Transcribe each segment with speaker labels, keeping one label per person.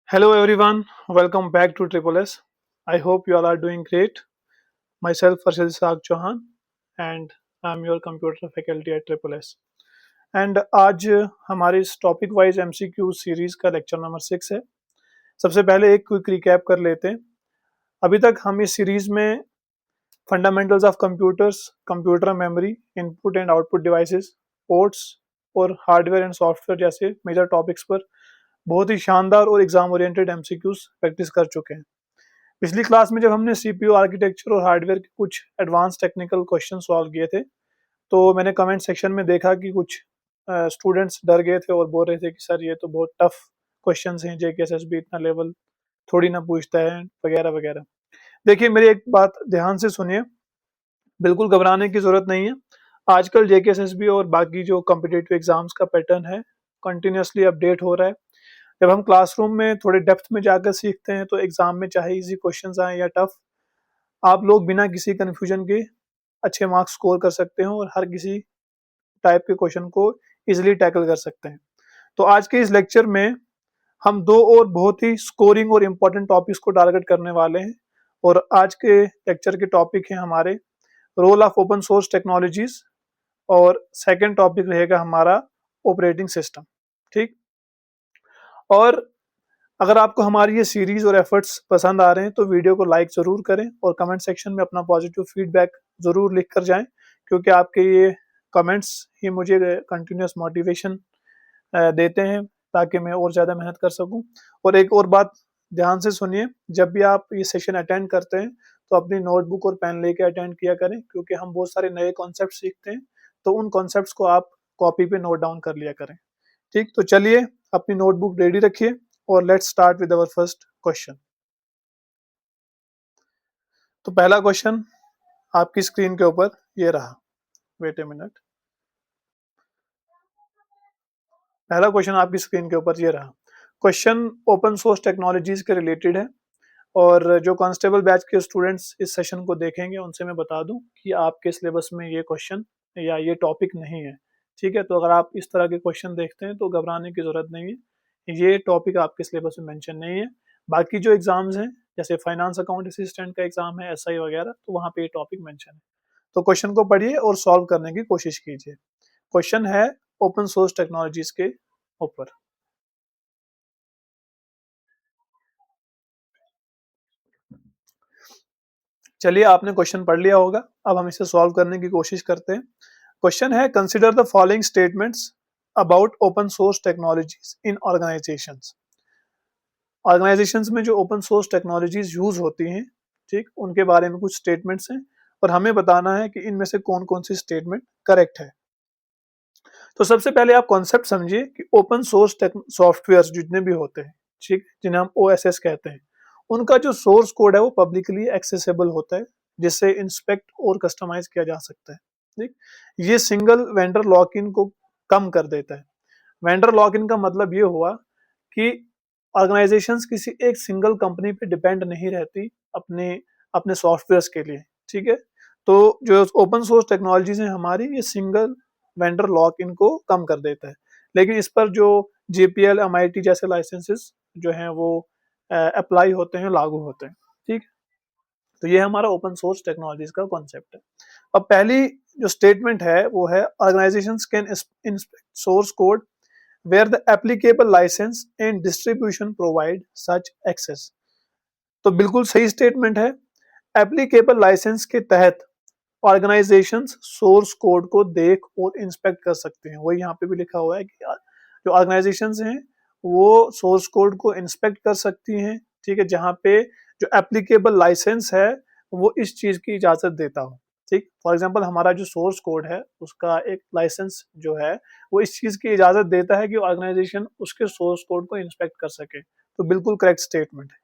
Speaker 1: Hello everyone, welcome back to Triple S. I hope you all are doing great. Myself Arshad Saag Chauhan and I'm your computer faculty at Triple S. And आज हमारे इस topic wise MCQ series का lecture number 6 है। सबसे पहले एक quick recap कर लेते हैं। अभी तक हम इस सीरीज में fundamentals of computers, computer memory, input and output devices, ports और हार्डवेयर एंड सॉफ्टवेयर जैसे मेजर टॉपिक्स पर बहुत ही शानदार और एग्जाम ओरिएंटेड एमसीक्यूज प्रैक्टिस कर चुके हैं। पिछली क्लास में जब हमने सीपीयू आर्किटेक्चर और हार्डवेयर के कुछ एडवांस टेक्निकल क्वेश्चन सॉल्व किए थे, तो मैंने कमेंट सेक्शन में देखा कि कुछ स्टूडेंट्स डर गए थे और बोल रहे थे कि सर ये तो बहुत टफ क्वेश्चंस हैं, जेकेएसएसबी इतना लेवल थोड़ी ना पूछता है वगैरह वगैरह। देखिए मेरी एक बात ध्यान से सुनिए, बिल्कुल घबराने की जरूरत नहीं है। आजकल जेकेएसएसबी और बाकी जो कॉम्पिटिटिव एग्जाम्स का पैटर्न है कंटिन्यूसली अपडेट हो रहा है। जब हम क्लासरूम में थोड़े डेप्थ में जाकर सीखते हैं तो एग्जाम में चाहे इजी क्वेश्चंस आए या टफ, आप लोग बिना किसी कंफ्यूजन के अच्छे मार्क्स स्कोर कर सकते हो और हर किसी टाइप के क्वेश्चन को इजीली टैकल कर सकते हैं। तो आज के इस लेक्चर में हम दो और बहुत ही स्कोरिंग और इम्पोर्टेंट टॉपिक्स को टारगेट करने वाले हैं। और आज के लेक्चर के टॉपिक हैं हमारे role of open source technologies और सेकंड टॉपिक रहेगा हमारा ऑपरेटिंग सिस्टम। ठीक। और अगर आपको हमारी ये सीरीज और एफर्ट्स पसंद आ रहे हैं तो वीडियो को लाइक ज़रूर करें और कमेंट सेक्शन में अपना पॉजिटिव फीडबैक ज़रूर लिख कर जाएं, क्योंकि आपके ये कमेंट्स ही मुझे कंटिन्यूस मोटिवेशन देते हैं ताकि मैं और ज़्यादा मेहनत कर सकूं। और एक और बात ध्यान से सुनिए, जब भी आप ये सेशन अटेंड करते हैं तो अपनी नोटबुक और पेन लेके अटेंड किया करें, क्योंकि हम बहुत सारे नए कॉन्सेप्ट सीखते हैं, तो उन कॉन्सेप्ट्स को आप कॉपी पे नोट डाउन कर लिया करें। ठीक, तो चलिए अपनी नोटबुक रेडी रखिए और let's start with our first question. तो पहला क्वेश्चन आपकी स्क्रीन के ऊपर ये रहा। Wait a minute. पहला क्वेश्चन आपकी स्क्रीन के ऊपर ये रहा। क्वेश्चन ओपन सोर्स टेक्नोलॉजीज के रिलेटेड है और जो कांस्टेबल बैच के स्टूडेंट्स इस सेशन को देखेंगे उनसे मैं बता दूं कि आपके सिलेबस में ये क्वेश्चन या ये टॉपिक नहीं है। ठीक है, तो अगर आप इस तरह के क्वेश्चन देखते हैं तो घबराने की जरूरत नहीं है, ये टॉपिक आपके सिलेबस में मेंशन नहीं है। बाकी जो एग्जाम्स हैं जैसे फाइनेंस अकाउंट असिस्टेंट का एग्जाम है, एसआई वगैरह, तो वहाँ पे ये टॉपिक मेंशन है। तो क्वेश्चन को पढ़िए और सॉल्व करने की कोशिश कीजिए। क्वेश्चन है ओपन सोर्स टेक्नोलॉजीज के ऊपर। चलिए आपने क्वेश्चन पढ़ लिया होगा, अब हम इसे सॉल्व करने की कोशिश करते हैं। क्वेश्चन है consider the following statements about open source technologies in organisations. Organisations में जो ओपन सोर्स टेक्नोलॉजीज यूज होती हैं, ठीक, उनके बारे में कुछ स्टेटमेंट्स हैं और हमें बताना है कि इनमें से कौन कौन सी स्टेटमेंट करेक्ट है। तो सबसे पहले आप कॉन्सेप्ट समझिए कि ओपन सोर्स सॉफ्टवेयर जितने भी होते हैं, ठीक, जिन्हें हम ओएसएस कहते हैं, उनका जो सोर्स कोड है वो पब्लिकली एक्सेसिबल होता है, जिससे इंस्पेक्ट और कस्टमाइज किया जा सकता है। ठीक, ये सिंगल वेंडर लॉक इन को कम कर देता है। वेंडर लॉक इन का मतलब ये हुआ कि ऑर्गेनाइजेशंस किसी एक सिंगल कंपनी पे डिपेंड नहीं रहती अपने अपने सॉफ्टवेयर्स के लिए। ठीक है, तो जो ओपन सोर्स टेक्नोलॉजीज हैं हमारी, ये सिंगल वेंडर लॉक इन को कम कर देता है। लेकिन इस पर जो जेपीएल, एमआईटी जैसे लाइसेंसेस जो हैं वो अप्लाई होते हैं, लागू होते हैं। ठीक, तो ये हमारा ओपन सोर्स टेक्नोलॉजीज का कॉन्सेप्ट है। अब पहली जो स्टेटमेंट है वो है organisations can inspect source code where the applicable license and distribution provide such access। तो बिल्कुल सही स्टेटमेंट है। एप्लीकेबल लाइसेंस के तहत ऑर्गेनाइजेशंस सोर्स कोड को देख और इंस्पेक्ट कर सकते हैं। वही यहाँ पे भी लिखा हुआ है कि जो ऑर्गेनाइजेशंस हैं वो सोर्स कोड को इंस्पेक्ट कर सकती हैं। ठीक है, जहाँ पे जो एप्लीकेबल लाइसेंस है वो इस चीज की इजाजत देता हो। ठीक, फॉर एग्जांपल हमारा जो सोर्स कोड है उसका एक लाइसेंस जो है वो इस चीज की इजाजत देता है कि ऑर्गेनाइजेशन उसके सोर्स कोड को इंस्पेक्ट कर सके। तो बिल्कुल करेक्ट स्टेटमेंट है।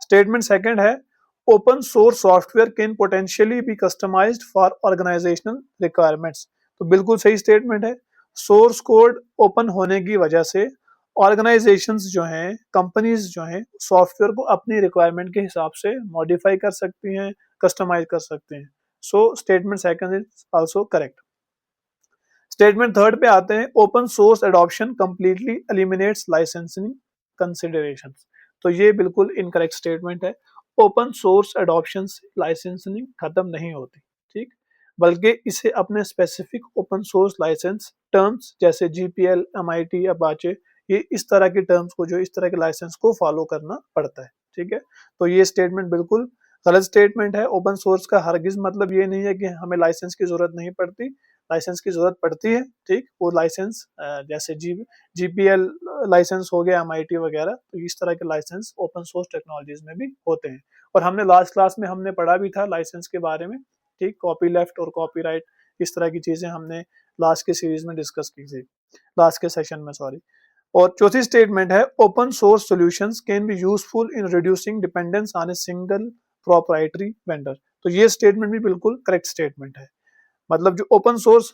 Speaker 1: स्टेटमेंट सेकंड है open source software can potentially be customised for organisational requirements. तो बिल्कुल सही स्टेटमेंट है। सोर्स कोड ओपन होने की वजह से ऑर्गेनाइजेशंस जो हैं, कंपनीज जो हैं, सॉफ्टवेयर को अपनी रिक्वायरमेंट के हिसाब से मॉडिफाई कर सकती हैं, कस्टमाइज कर सकते हैं। So statement second is also correct. Statement third पे आते हैं open source adoption completely eliminates licensing considerations. तो ये बिल्कुल इनकरेक्ट स्टेटमेंट है। ओपन सोर्स एडॉप्शन से लाइसेंसिंग खत्म नहीं होती, ठीक, बल्कि इसे अपने specific open source licence terms जैसे जीपीएल, एमआईटी, अपाचे, ये इस तरह के टर्म्स को, जो इस तरह के लाइसेंस को फॉलो करना पड़ता है, ठीक है। तो ये स्टेटमेंट बिल्कुल गलत स्टेटमेंट है। ओपन सोर्स का हरगिज मतलब ये नहीं है कि हमें लाइसेंस की जरूरत नहीं पड़ती, लाइसेंस की जरूरत पड़ती है, ठीक। वो लाइसेंस जैसे जीपीएल लाइसेंस हो गया, एमआईटी वगैरह, तो इस तरह के लाइसेंस ओपन सोर्स टेक्नोलॉजीज में भी होते हैं। और हमने लास्ट क्लास में हमने पढ़ा भी था लाइसेंस के बारे में, ठीक, कॉपी लेफ्ट और कॉपीराइट, इस तरह की चीजें हमने लास्ट के सीरीज में डिस्कस की थी, लास्ट के सेशन में, सॉरी। और चौथी स्टेटमेंट है open source solutions can be useful in reducing dependence on a single proprietary vendor. तो ये स्टेटमेंट भी बिल्कुल करेक्ट स्टेटमेंट है। मतलब जो ओपन सोर्स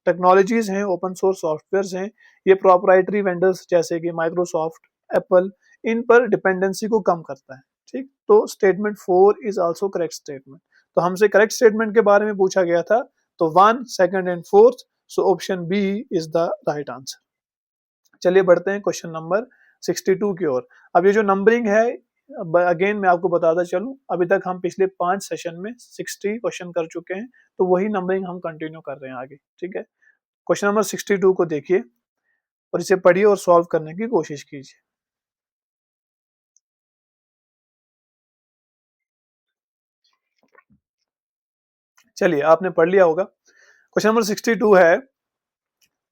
Speaker 1: टेक्नोलॉजीज हैं, ओपन सोर्स सॉफ्टवेयर हैं, ये प्रोप्राइटरी वेंडर्स जैसे कि माइक्रोसॉफ्ट, एप्पल, इन पर डिपेंडेंसी को कम करता है, ठीक। तो statement 4 is also correct statement. तो हमसे करेक्ट स्टेटमेंट के बारे में पूछा गया था, तो 1, 2 and 4, so option B is the right answer. चलिए बढ़ते हैं क्वेश्चन नंबर 62 की ओर। अब ये जो नंबरिंग है, अगेन मैं आपको बताता चलूं, अभी तक हम पिछले 5 सेशन में 60 क्वेश्चन कर चुके हैं, तो वही नंबरिंग हम कंटिन्यू कर रहे हैं आगे, ठीक है। क्वेश्चन नंबर 62 को देखिए और इसे पढ़िए और सॉल्व करने की कोशिश कीजिए। चलिए, आपने पढ़ लिया होगा। क्वेश्चन नंबर 62 है,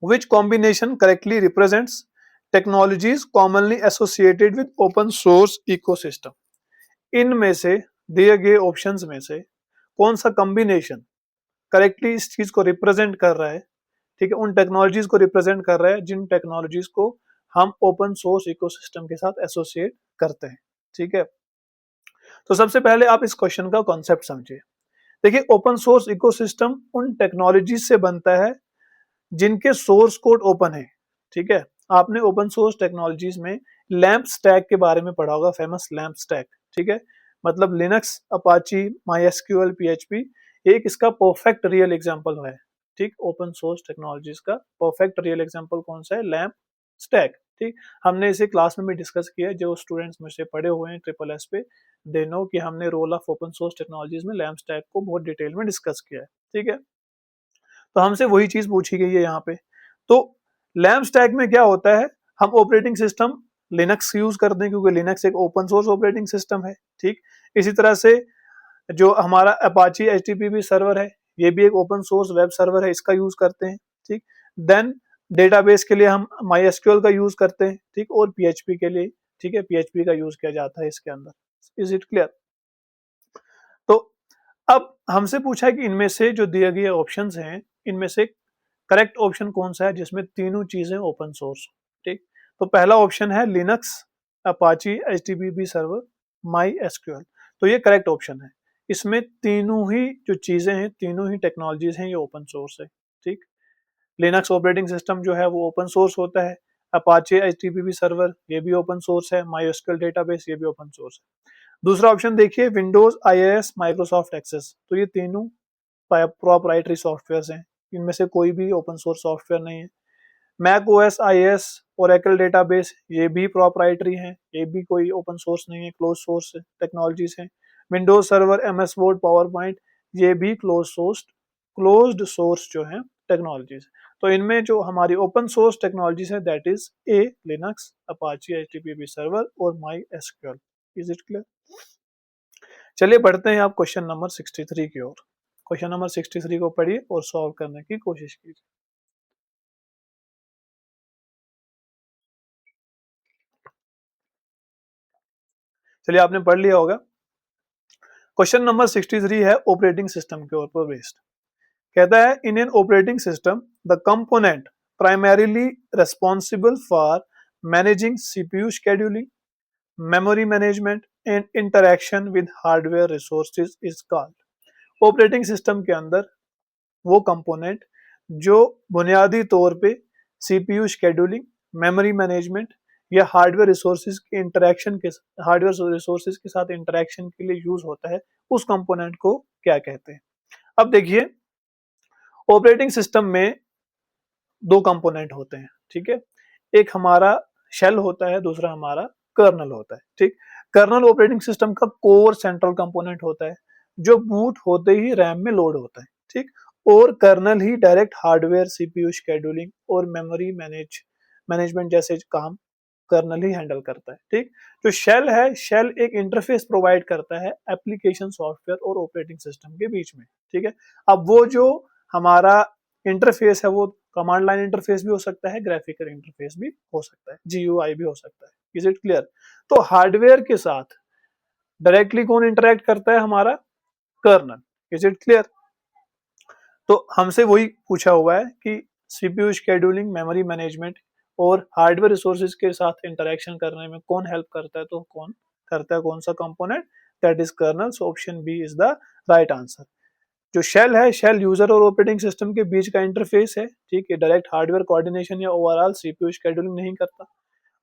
Speaker 1: which combination correctly represents technologies commonly associated with open source ecosystem। इनमें से दिए गए ऑप्शंस में से कौन सा कॉम्बिनेशन करेक्टली इस चीज को रिप्रेजेंट कर रहा है, ठीक है, उन टेक्नोलॉजीज को रिप्रेजेंट कर रहा है जिन टेक्नोलॉजीज को हम ओपन सोर्स इकोसिस्टम के साथ एसोसिएट करते हैं, ठीक है। तो सबसे पहले आप इस क्वेश्चन का कॉन्सेप्ट समझिए। देखिए, ओपन सोर्स इकोसिस्टम उन टेक्नोलॉजीज से बनता है जिनके सोर्स कोड ओपन है, ठीक है। आपने ओपन सोर्स टेक्नोलॉजीज में लैम्प स्टैक के बारे में पढ़ा होगा, फेमस लैम्प स्टैक, ठीक है। मतलब लिनक्स, अपाची, माईएसक्यूएल, पीएचपी, एक इसका परफेक्ट रियल एग्जांपल है, ठीक। ओपन सोर्स टेक्नोलॉजीज का परफेक्ट रियल एग्जांपल कौन सा है? लैम्प स्टैक, ठीक। हमने इसे क्लास में भी डिस्कस किया है, जो स्टूडेंट्स मुझसे पढ़े हुए हैं ट्रिपल एस पे, दे नो कि हमने role of open source technologies में लैम्प स्टैक को बहुत डिटेल में डिस्कस किया है, ठीक है। तो हमसे वही चीज पूछी गई है यहाँ पे। तो लैम्प स्टैक में क्या होता है, हम ऑपरेटिंग सिस्टम लिनक्स यूज करते हैं क्योंकि लिनक्स एक ओपन सोर्स ऑपरेटिंग सिस्टम है, ठीक। इसी तरह से जो हमारा अपाची एचटीटीपी सर्वर है, ये भी एक ओपन सोर्स वेब सर्वर है, इसका यूज करते हैं, ठीक। देन डेटाबेस के लिए हम माईएसक्यूएल का यूज करते हैं, ठीक, और पीएचपी के लिए, ठीक है, पीएचपी का यूज किया जाता है इसके अंदर। Is it clear? तो अब हमसे पूछा है कि इनमें से जो दिए गए ऑप्शंस हैं, इनमें से करेक्ट ऑप्शन कौन सा है जिसमें तीनों चीजें ओपन सोर्स, ठीक। तो पहला ऑप्शन है Linux, Apache HTTP server, my SQL. तो ये करेक्ट ऑप्शन है। इसमें तीनों ही जो चीजें हैं, तीनों ही टेक्नोलॉजीज हैं, ये ओपन सोर्स है, ठीक। लिनक्स ऑपरेटिंग सिस्टम जो है वो ओपन सोर्स होता है, अपाचे एचटीटीपी सर्वर ये भी ओपन सोर्स है, माई एसक्यूएल डेटाबेस ये भी ओपन सोर्स है। दूसरा ऑप्शन देखिए, विंडोज, आईएएस, माइक्रोसॉफ्ट एक्सेस, तो ये तीनों प्रोप्राइटरी सॉफ्टवेयर हैं, इनमें से कोई भी ओपन सोर्स सॉफ्टवेयर नहीं है। Mac OS, IAS, Oracle database ये भी प्रोप्राइटरी हैं, ये भी कोई ओपन सोर्स नहीं है, क्लोज सोर्स टेक्नोलॉजीज हैं। Windows server, MS word, power point ये भी क्लोज्ड सोर्स जो है टेक्नोलॉजीज। तो इनमें जो हमारी ओपन सोर्स टेक्नोलॉजीज है that is a Linux, Apache HTTP server और MySQL. Is it clear? चलिए बढ़ते हैं आप क्वेश्चन नंबर 63 की ओर। क्वेश्चन नंबर 63 को पढ़िए और सॉल्व करने की कोशिश कीजिए। चलिए, आपने पढ़ लिया होगा। क्वेश्चन नंबर 63 है ऑपरेटिंग सिस्टम के ऊपर बेस्ड। कहता है, in an operating system the component primarily responsible for managing CPU scheduling, memory management and interaction with hardware resources is called. Operating system के अंदर वो कंपोनेंट जो बुनियादी तौर पे सीपीयू शेड्यूलिंग, मेमोरी मैनेजमेंट या हार्डवेयर रिसोर्सेज के साथ इंटरेक्शन के लिए यूज होता है, उस कंपोनेंट को क्या कहते हैं? अब देखिए, ऑपरेटिंग सिस्टम में दो कंपोनेंट होते हैं, ठीक है। एक हमारा शेल होता है, दूसरा हमारा कर्नल होता है। ठीक, कर्नल ऑपरेटिंग सिस्टम का कोर सेंट्रल कंपोनेंट होता है जो बूट होते ही रैम में लोड होता है। ठीक, और कर्नल ही डायरेक्ट हार्डवेयर, सीपीयू शेड्यूलिंग और मेमोरी मैनेजमेंट जैसे काम कर्नल ही हैंडल करता है। ठीक, जो शेल है, शेल एक इंटरफेस प्रोवाइड करता है एप्लीकेशन, सॉफ्टवेयर और ऑपरेटिंग सिस्टम के बीच में। ठीक है, अब वो जो हमारा इंटरफेस है वो कमांड लाइन इंटरफेस भी हो सकता है, ग्राफिकल इंटरफेस भी हो सकता है, जीयूआई भी हो सकता है। Is it clear? तो हार्डवेयर के साथ डायरेक्टली कौन इंटरेक्ट करता है? हमारा कर्नल। Is it clear? तो हमसे वही पूछा हुआ है कि सीपीयू शेड्यूलिंग, मेमोरी मैनेजमेंट और हार्डवेयर रिसोर्सेज के साथ इंटरेक्शन करने में कौन हेल्प करता है? तो कौन करता है, कौन सा component? That is kernel. So option B is the right answer. जो शेल है, शेल यूजर और ऑपरेटिंग सिस्टम के बीच का इंटरफेस है। ठीक है, डायरेक्ट हार्डवेयर कोऑर्डिनेशन या ओवरऑल सीपीयू शेड्यूलिंग नहीं करता।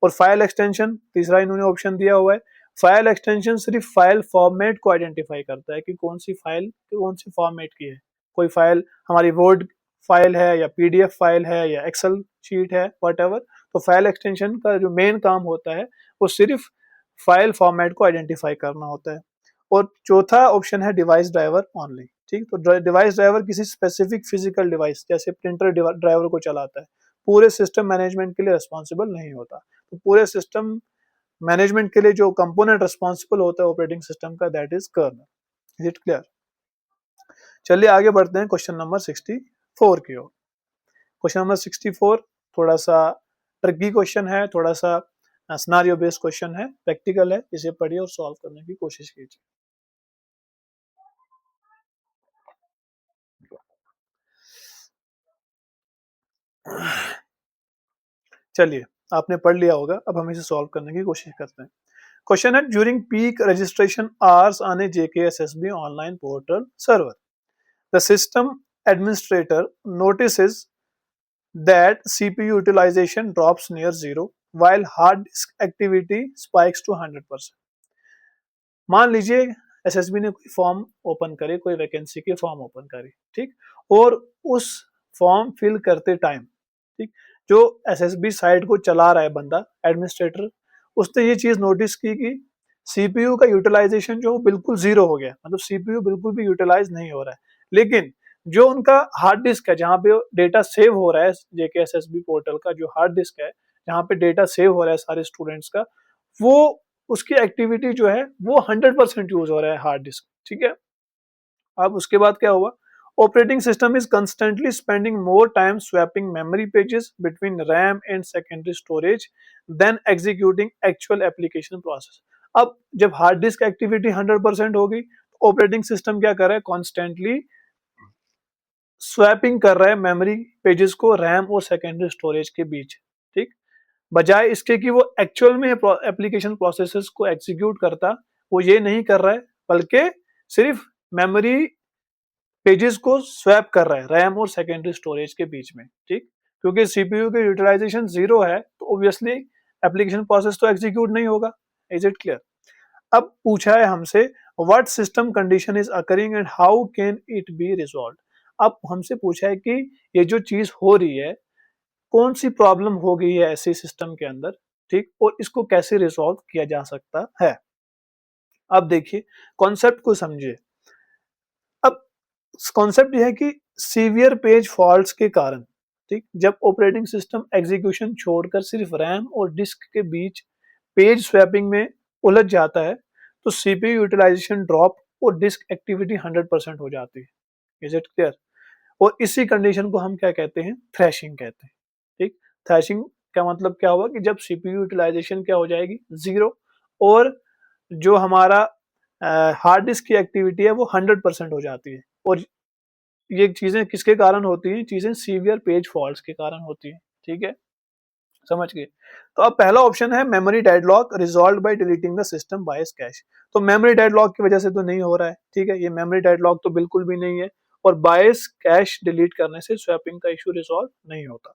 Speaker 1: और फाइल एक्सटेंशन, तीसरा इन्होंने ऑप्शन दिया हुआ है। फाइल एक्सटेंशन सिर्फ फाइल फॉर्मेट को आइडेंटिफाई करता है कि कौन सी फाइल कौन सी फॉर्मेट की है। कोई फाइल हमारी वर्ड फाइल है या पीडीएफ फाइल है या एक्सेल शीट है, व्हाटएवर। तो फाइल एक्सटेंशन का जो मेन काम होता है वो सिर्फ फाइल फॉर्मेट को आइडेंटिफाई करना होता है। और चौथा ऑप्शन है डिवाइस ड्राइवर ओनली। ठीक, तो डिवाइस ड्राइवर किसी स्पेसिफिक फिजिकल डिवाइस जैसे प्रिंटर ड्राइवर को चलाता है, पूरे सिस्टम मैनेजमेंट के लिए रिस्पॉन्सिबल नहीं होता। तो पूरे सिस्टम मैनेजमेंट के लिए जो कंपोनेंट रिस्पॉन्सिबल होता है ऑपरेटिंग सिस्टम का, that is kernel. Is it clear? चलिए आगे बढ़ते हैं क्वेश्चन नंबर 64 की ओर। क्वेश्चन नंबर 64 थोड़ा सा ट्रिकी क्वेश्चन है, थोड़ा सा सिनेरियो बेस्ड क्वेश्चन है, प्रैक्टिकल है। इसे पढ़िए और सॉल्व करने की कोशिश कीजिए। चलिए, आपने पढ़ लिया होगा, अब हम इसे सॉल्व करने की कोशिश करते हैं। क्वेश्चन है, during peak registration hours on A JKSSB online portal server, the system administrator notices that CPU utilization drops near zero while hard disk activity spikes to 100%। मान लीजिए एसएसबी ने कोई फॉर्म ओपन करे, कोई वैकेंसी के form open करे। ठीक, और उस फॉर्म फिल करते टाइम, ठीक, जो एसएसबी साइट को चला रहा है बंदा, एडमिनिस्ट्रेटर, उसने ये चीज नोटिस की कि सीपीयू का यूटिलाइजेशन जो बिल्कुल जीरो हो गया, मतलब सीपीयू बिल्कुल भी यूटिलाइज नहीं हो रहा है। लेकिन जो उनका हार्ड डिस्क है, जहाँ पे डेटा सेव हो रहा है, जेकेएसएसबी पोर्टल का जो हार्ड डिस्क है जहाँ पे डेटा सेव हो रहा है सारे स्टूडेंट्स का, वो उसकी एक्टिविटी जो है वो 100% यूज हो रहा है हार्ड डिस्क। ठीक है, अब उसके बाद क्या हुआ? Operating system is constantly spending more time swapping memory pages between RAM and secondary storage than executing actual application process. अब जब हार्ड डिस्क एक्टिविटी 100% होगी, ऑपरेटिंग सिस्टम क्या कर रहा है? कॉन्स्टेंटली स्वैपिंग कर रहा है मेमोरी पेजेस को रैम और सेकेंडरी स्टोरेज के बीच। ठीक, बजाय इसके कि वो एक्चुअल में एप्लीकेशन प्रोसेसेस को एग्जीक्यूट करता, वो ये नहीं कर रहा है, बल्कि सिर्फ मेमोरी पेजेस को स्वैप कर रहा है रैम और सेकेंडरी स्टोरेज के बीच में। ठीक, क्योंकि सीपीयू की यूटिलाइजेशन जीरो है तो ऑब्वियसली एप्लीकेशन प्रोसेस तो एग्जीक्यूट नहीं होगा। Is it clear? अब पूछा है हमसे what system condition is occurring and how can it be resolve. अब हमसे पूछा है कि ये जो चीज हो रही है, कौन सी प्रॉब्लम हो गई है ऐसे सिस्टम के अंदर, ठीक, और इसको कैसे रिजॉल्व किया जा सकता है। अब देखिए, कॉन्सेप्ट को समझिए। अब कॉन्सेप्ट यह है कि सीवियर पेज फॉल्ट्स के कारण, ठीक, जब ऑपरेटिंग सिस्टम एग्जीक्यूशन छोड़कर सिर्फ रैम और डिस्क के बीच पेज स्वैपिंग में उलझ जाता है, तो सीपीयू यूटिलाइजेशन ड्रॉप और डिस्क एक्टिविटी 100% हो जाती है। Is it clear? और इसी कंडीशन को हम क्या कहते हैं? थ्रैशिंग कहते हैं। ठीक, थ्रैशिंग का मतलब क्या हुआ कि जब सीपीयू यूटिलाइजेशन क्या हो जाएगी? जीरो, और जो हमारा हार्ड डिस्क की एक्टिविटी है वो 100% हो जाती है। और ये चीजें किसके कारण होती हैं? चीजें सीवियर पेज फॉल्ट्स के कारण होती हैं। ठीक है, समझ गए? तो अब पहला ऑप्शन है memory deadlock resolve by deleting the system bias cash. तो मेमोरी डेडलॉक की वजह से तो नहीं हो रहा है। ठीक है, ये मेमोरी डेडलॉक तो बिल्कुल भी नहीं है, और बायस कैश डिलीट करने से स्वैपिंग का इशू रिजॉल्व नहीं होता।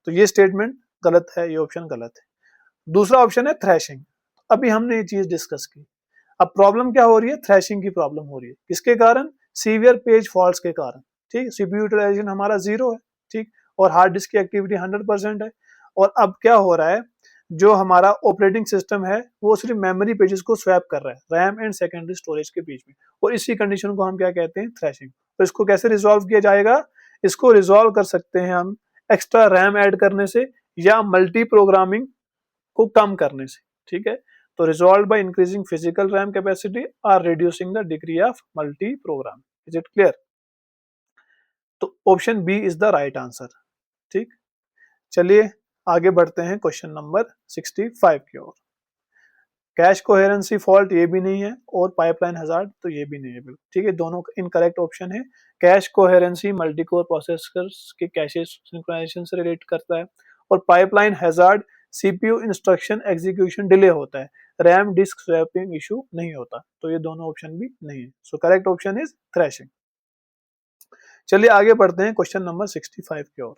Speaker 1: तो ये स्टेटमेंट गलत है, ये ऑप्शन गलत है। दूसरा ऑप्शन है थ्रैशिंग। अभी हमने ये चीज डिस्कस की। अब प्रॉब्लम क्या हो रही है? थ्रैशिंग की प्रॉब्लम हो रही है। किसके कारण? सीवियर पेज फॉल्ट्स के कारण। ठीक, सीपीयू यूटिलाइजेशन हमारा जीरो है, ठीक, और हार्ड डिस्क की एक्टिविटी 100% है। और अब क्या हो रहा है? जो हमारा ऑपरेटिंग सिस्टम है वो सिर्फ मेमोरी पेजेस को स्वैप कर रहा है रैम एंड सेकेंडरी स्टोरेज के बीच में, और इसी कंडीशन को हम क्या कहते हैं, थ्रैशिंग। तो इसको कैसे रिजॉल्व किया जाएगा, इसको रिजॉल्व कर सकते हैं हम एक्स्ट्रा रैम ऐड करने से या मल्टी प्रोग्रामिंग को कम करने से, ठीक है। तो resolve by increasing physical RAM capacity और reducing the degree of multi program. Is it clear? तो option B is the right answer. ठीक, चलिए आगे बढ़ते हैं क्वेश्चन नंबर 65 की ओर। कैश कोहेरेंसी फॉल्ट ये भी नहीं है और पाइपलाइन हजार्ड तो ये भी नहीं है, बिल्कुल ठीक है, दोनों इनकरेक्ट ऑप्शन है। Cache coherency multi core processors के कैशे सिंक्रोनाइजेशन से रिलेट करता है, और pipeline hazard CPU instruction execution delay होता है, रैम डिस्क स्वैपिंग इशू नहीं होता। तो ये दोनों ऑप्शन भी नहीं है, so correct option is thrashing. चलिए आगे बढ़ते हैं क्वेश्चन नंबर 65 की ओर।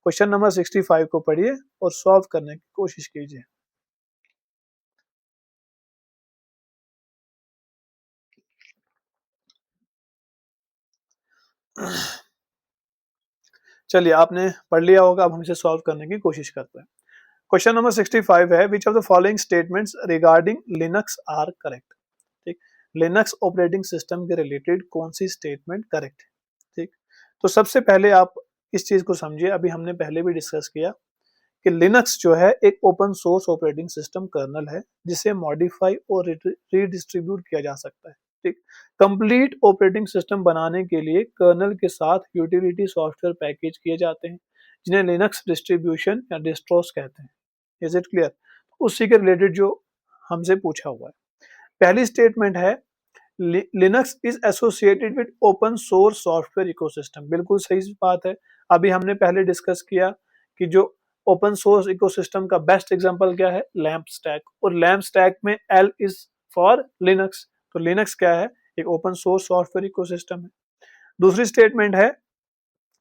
Speaker 1: क्वेश्चन नंबर 65 को पढ़िए और सॉल्व करने की कोशिश कीजिए। चलिए आपने पढ़ लिया होगा, अब हम इसे सॉल्व करने की कोशिश करते हैं। क्वेश्चन नंबर 65 है, which of the following statements regarding Linux are correct. ठीक, लिनक्स ऑपरेटिंग सिस्टम के रिलेटेड कौन सी स्टेटमेंट करेक्ट है। ठीक, तो सबसे पहले आप इस चीज को समझिए, अभी हमने पहले भी डिस्कस किया कि लिनक्स जो है एक open source operating system kernel है जिसे मॉडिफाई और रीडिस्ट्रीब्यूट किया जा सकता है। ठीक, कंप्लीट ऑपरेटिंग सिस्टम बनाने के लिए कर्नल के साथ यूटिलिटी सॉफ्टवेयर पैकेज किए जाते हैं जिन्हें लिनक्स डिस्ट्रीब्यूशन या डिस्ट्रोस कहते हैं। Is it clear? उसी के रिलेटेड जो हमसे पूछा हुआ है, पहली स्टेटमेंट है Linux is associated with open source software ecosystem. बिल्कुल सही बात है, अभी हमने पहले डिस्कस किया कि जो ओपन सोर्स इकोसिस्टम का बेस्ट एग्जांपल क्या है, लैम्प स्टैक, और लैम्प स्टैक में एल इज फॉर लिनक्स। तो लिनक्स क्या है, एक ओपन सोर्स सॉफ्टवेयर इकोसिस्टम है। दूसरी स्टेटमेंट है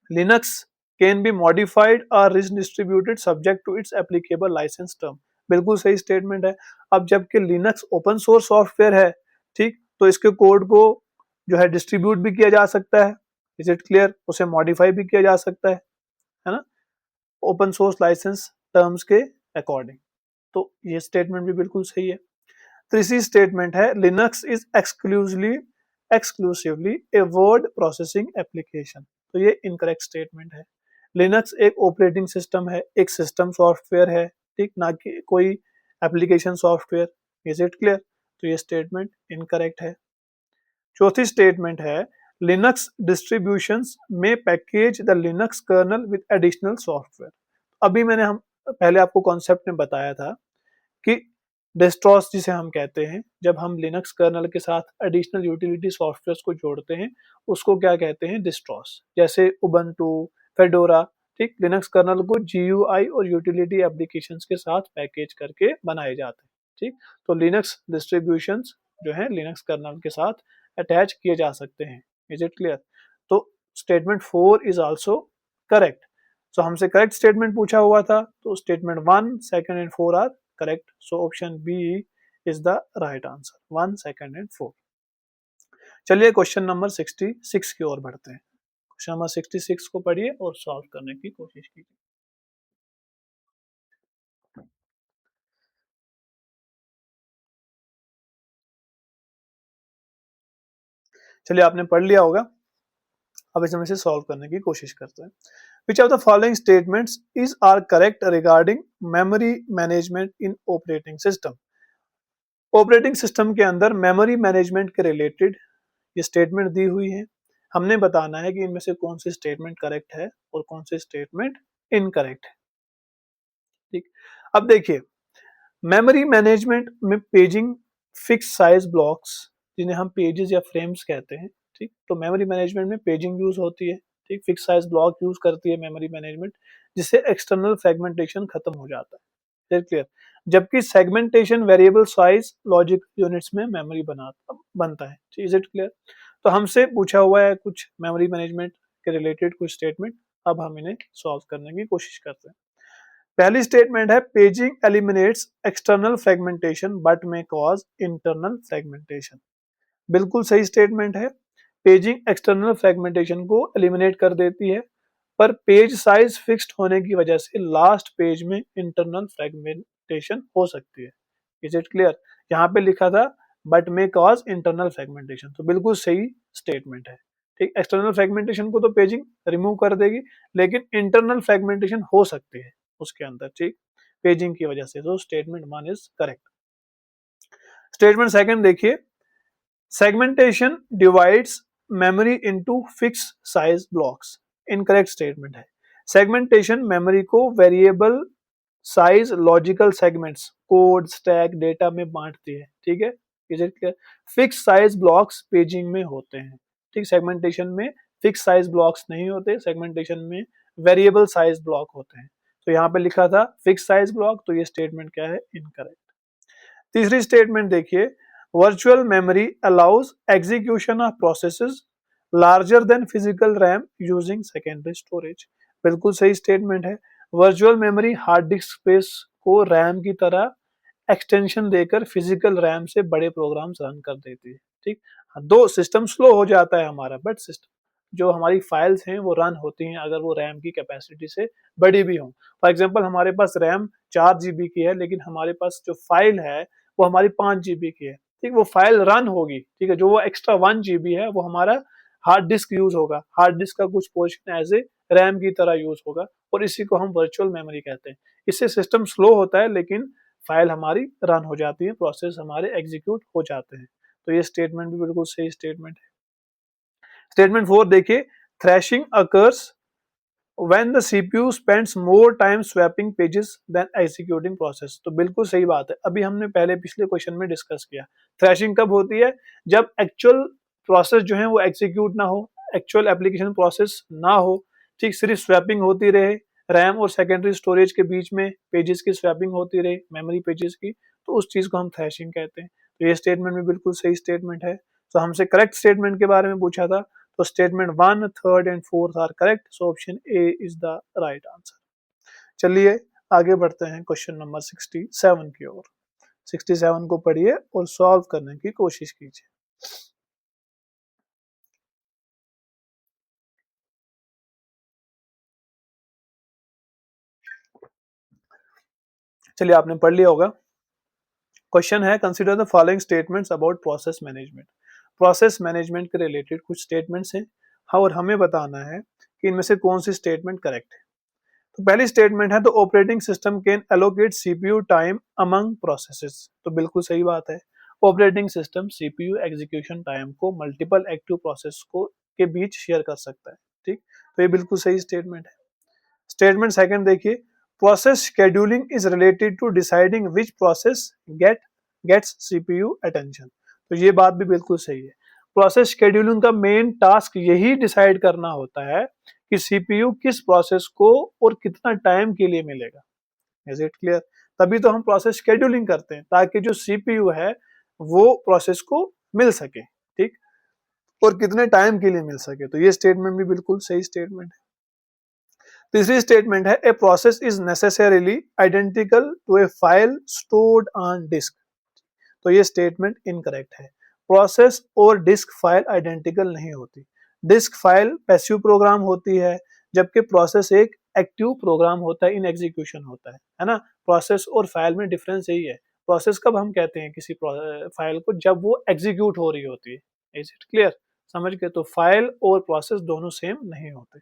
Speaker 1: लिनक्स कैन बी मॉडिफाइड और distributed subject to its applicable license term. बिल्कुल सही स्टेटमेंट है। अब जबकि लिनक्स ओपन सोर्स सॉफ्टवेयर है, ठीक, तो इसके कोड को जो है डिस्ट्रीब्यूट भी किया जा सकता है। Is it clear? उसे मॉडिफाई भी किया जा सकता है ना, ओपन सोर्स लाइसेंस टर्म्स के अकॉर्डिंग। तो ये स्टेटमेंट भी बिल्कुल सही है। तीसरी स्टेटमेंट है Linux is exclusively a word processing application. तो ये इनकरेक्ट स्टेटमेंट है। लिनक्स एक ऑपरेटिंग सिस्टम है, एक सिस्टम सॉफ्टवेयर है, ठीक, ना कि कोई application software. Is it clear? तो ये स्टेटमेंट इनकरेक्ट है। चौथी स्टेटमेंट है लिनक्स डिस्ट्रीब्यूशंस में package the Linux kernel with additional software. अभी मैंने हम पहले आपको कॉन्सेप्ट में बताया था कि डिस्ट्रॉस जिसे हम कहते हैं, जब हम लिनक्स कर्नल के साथ एडिशनल यूटिलिटी सॉफ्टवेयर को जोड़ते हैं उसको क्या कहते हैं, डिस्ट्रॉस। जैसे उबंटू, फेडोरा, ठीक, लिनक्स कर्नल को जीयूआई और यूटिलिटी एप्लीकेशंस के साथ पैकेज करके बनाए जाते हैं। ठीक, तो लिनक्स डिस्ट्रीब्यूशंस जो है लिनक्स कर्नल के साथ अटैच किए जा सकते हैं। Is it clear? तो statement 4 is also correct. So हमसे करेक्ट स्टेटमेंट पूछा हुआ था, तो statement 1, 2 and 4 are correct. So option B is the right answer, 1, 2 and 4। चलिए क्वेश्चन नंबर 66 की ओर बढ़ते हैं। क्वेश्चन नंबर 66 को पढ़िए और सॉल्व करने की कोशिश कीजिए। चलिए आपने पढ़ लिया होगा, अब इसे हम इसे सॉल्व करने की कोशिश करते हैं। Which of the following statements is are correct regarding memory management in operating system? Operating system के अंदर मेमोरी मैनेजमेंट के रिलेटेड ये स्टेटमेंट दी हुई है। हमने बताना है कि इनमें से कौन सी स्टेटमेंट करेक्ट है और कौन सी स्टेटमेंट इनकरेक्ट है। ठीक, अब देखिए मेमोरी मैनेजमेंट में पेजिंग फिक्स साइज ब्लॉक्स जिन्हें हम पेजेस या फ्रेम्स कहते हैं, ठीक, तो मेमोरी मैनेजमेंट में पेजिंग यूज होती है, ठीक, फिक्स साइज ब्लॉक यूज करती है मेमोरी मैनेजमेंट, जिससे एक्सटर्नल फ्रेगमेंटेशन खत्म हो जाता है। क्लियर? जबकि segmentation variable size logic units में मेमोरी बनता है। Is it clear? तो हमसे पूछा हुआ है कुछ मेमोरी मैनेजमेंट के रिलेटेड कुछ स्टेटमेंट, अब हम इन्हें सॉल्व करने की कोशिश करते हैं। पहली स्टेटमेंट है paging eliminates external fragmentation but में कॉज इंटरनल फ्रेगमेंटेशन। बिल्कुल सही स्टेटमेंट है। पेजिंग एक्सटर्नल फ्रेगमेंटेशन को एलिमिनेट कर देती है, पर पेज साइज फिक्स्ड होने की वजह से लास्ट पेज में इंटरनल फ्रेगमेंटेशन हो सकती है। Is it clear? यहाँ पे लिखा था but may cause internal fragmentation, तो बिल्कुल सही स्टेटमेंट है। ठीक, एक्सटर्नल फ्रेगमेंटेशन को तो पेजिंग रिमूव कर देगी, लेकिन इंटरनल फ्रेगमेंटेशन हो सकती है उसके अंदर, ठीक, पेजिंग की वजह से। तो statement 1 is correct. Statement second देखिए, segmentation divides memory into fix size blocks. Incorrect statement है। सेगमेंटेशन मेमोरी को variable size logical segments, code, stack, data में बांटती है। ठीक है, is it clear? Fix size blocks paging में होते हैं। ठीक, सेगमेंटेशन में फिक्स साइज ब्लॉक्स नहीं होते, सेगमेंटेशन में वेरिएबल साइज ब्लॉक होते हैं। तो यहाँ पे लिखा था फिक्स साइज ब्लॉक, तो ये स्टेटमेंट क्या है? इनकरेक्ट। तीसरी स्टेटमेंट देखिए, virtual memory allows execution of processes larger than physical RAM using secondary storage. बिल्कुल सही स्टेटमेंट है। Virtual memory hard disk space को रैम की तरह एक्सटेंशन देकर फिजिकल रैम से बड़े प्रोग्राम्स रन कर देती है। ठीक, दो सिस्टम स्लो हो जाता है हमारा, बट सिस्टम जो हमारी फाइल्स हैं वो रन होती हैं अगर वो रैम की कैपेसिटी से बड़ी भी हो। फॉर एग्जांपल हमारे पास रैम 4 GB की है, लेकिन हमारे पास जो फाइल है वो हमारी 5 GB की है। ठीक, वो फाइल रन होगी, ठीक है, जो वो एक्स्ट्रा 1 GB है वो हमारा हार्ड डिस्क यूज होगा, हार्ड डिस्क का कुछ पोर्शन एज ए रैम की तरह यूज होगा, और इसी को हम वर्चुअल मेमोरी कहते हैं। इससे सिस्टम स्लो होता है, लेकिन फाइल हमारी रन हो जाती है, प्रोसेस हमारे एग्जीक्यूट हो जाते हैं। तो ये स्टेटमेंट भी बिल्कुल सही स्टेटमेंट है। स्टेटमेंट 4 देखिए, thrashing occurs when the CPU spends more time swapping pages than executing process. तो बिल्कुल सही बात है, अभी हमने पहले पिछले क्वेश्चन में डिस्कस किया। थ्रैशिंग कब होती है? जब एक्चुअल प्रोसेस जो है वो एग्जीक्यूट ना हो, एक्चुअल एप्लीकेशन प्रोसेस ना हो, ठीक, सिर्फ स्वैपिंग होती रहे, रैम और सेकेंडरी स्टोरेज के बीच में पेजेस की स्वैपिंग होती रहे, मेमोरी पेजेस की, तो उस चीज को हम थ्रैशिंग कहते हैं। तो ये स्टेटमेंट भी बिल्कुल सही स्टेटमेंट है। तो हमसे करेक्ट स्टेटमेंट के बारे में पूछा था, तो statement 1, 3 and 4 are correct, so option A is the right answer. चलिए आगे बढ़ते हैं क्वेश्चन नंबर 67 की ओर। 67 को पढ़िए और सॉल्व करने की कोशिश कीजिए। चलिए, आपने पढ़ लिया होगा। क्वेश्चन है, consider the following statements about process management. Process management के रिलेटेड कुछ स्टेटमेंट्स हैं, हाँ, और हमें बताना है कि इनमें से कौन सी स्टेटमेंट करेक्ट है। तो पहली स्टेटमेंट है, तो operating system can allocate CPU time among processes. तो बिल्कुल सही बात है, operating system CPU execution time को मल्टीपल एक्टिव प्रोसेस को के बीच शेयर कर सकता है। ठीक, तो ये बिल्कुल सही स्टेटमेंट है। स्टेटमेंट सेकंड देखिए, process scheduling is related to deciding which process gets CPU attention. तो ये बात भी बिल्कुल सही है। प्रोसेस शेड्यूलिंग का मेन टास्क यही डिसाइड करना होता है कि सीपीयू किस प्रोसेस को और कितना टाइम के लिए मिलेगा। Is it clear? तभी तो हम प्रोसेस शेड्यूलिंग करते हैं, ताकि जो सीपीयू है वो प्रोसेस को मिल सके, ठीक, और कितने टाइम के लिए मिल सके। तो ये स्टेटमेंट भी बिल्कुल सही स्टेटमेंट है। तीसरी स्टेटमेंट है, a process is necessarily identical to a file stored on disk. तो ये स्टेटमेंट इनकरेक्ट है। प्रोसेस और डिस्क फाइल आइडेंटिकल नहीं होती। डिस्क फाइल पैसिव प्रोग्राम होती है, जबकि प्रोसेस एक एक्टिव प्रोग्राम होता है, इन एग्जीक्यूशन होता है ना। प्रोसेस और फाइल में डिफरेंस यही है। प्रोसेस कब हम कहते हैं किसी फाइल को? जब वो एग्जीक्यूट हो रही होती है। Is it clear? समझ गए? तो फाइल और प्रोसेस दोनों सेम नहीं होते।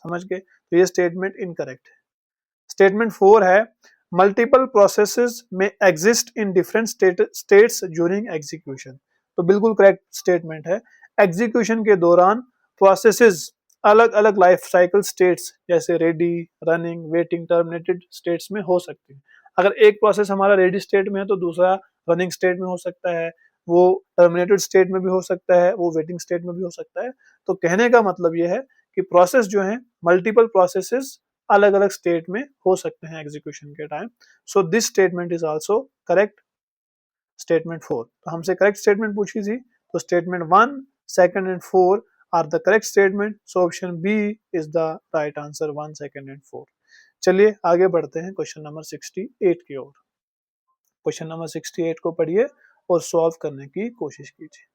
Speaker 1: समझ गए? तो ये स्टेटमेंट इनकरेक्ट है। स्टेटमेंट 4 है, मल्टीपल प्रोसेसेस में exist in different states during execution. तो बिल्कुल करेक्ट स्टेटमेंट है। एग्जीक्यूशन के दौरान प्रोसेसेस अलग अलग लाइफ साइकिल स्टेट्स, जैसे ready, running, waiting, terminated states में हो सकती है। अगर एक प्रोसेस हमारा रेडी स्टेट में है तो दूसरा रनिंग स्टेट में हो सकता है, वो टर्मिनेटेड स्टेट में भी हो सकता है, वो वेटिंग स्टेट में भी हो सकता है। तो कहने का मतलब यह है कि प्रोसेस जो है, मल्टीपल प्रोसेसेस अलग अलग स्टेट में हो सकते हैं एग्जीक्यूशन के time. So this statement is also correct. Statement 4, तो हमसे करेक्ट स्टेटमेंट पूछी थी, तो statement 1, 2 and 4 are the correct statement. So option B is the right answer, 1, 2 and 4। चलिए आगे बढ़ते हैं क्वेश्चन नंबर 68 की ओर। क्वेश्चन नंबर 68 को पढ़िए और सॉल्व करने की कोशिश कीजिए।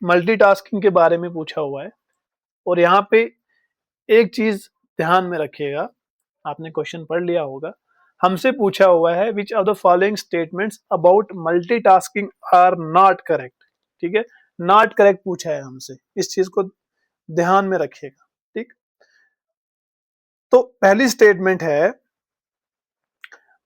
Speaker 1: मल्टीटास्किंग के बारे में पूछा हुआ है, और यहाँ पे एक चीज ध्यान में रखिएगा, आपने क्वेश्चन पढ़ लिया होगा, हमसे पूछा हुआ है which of the following statements about multitasking are not correct. ठीक है, नॉट करेक्ट पूछा है हमसे, इस चीज को ध्यान में रखिएगा। ठीक, तो पहली स्टेटमेंट है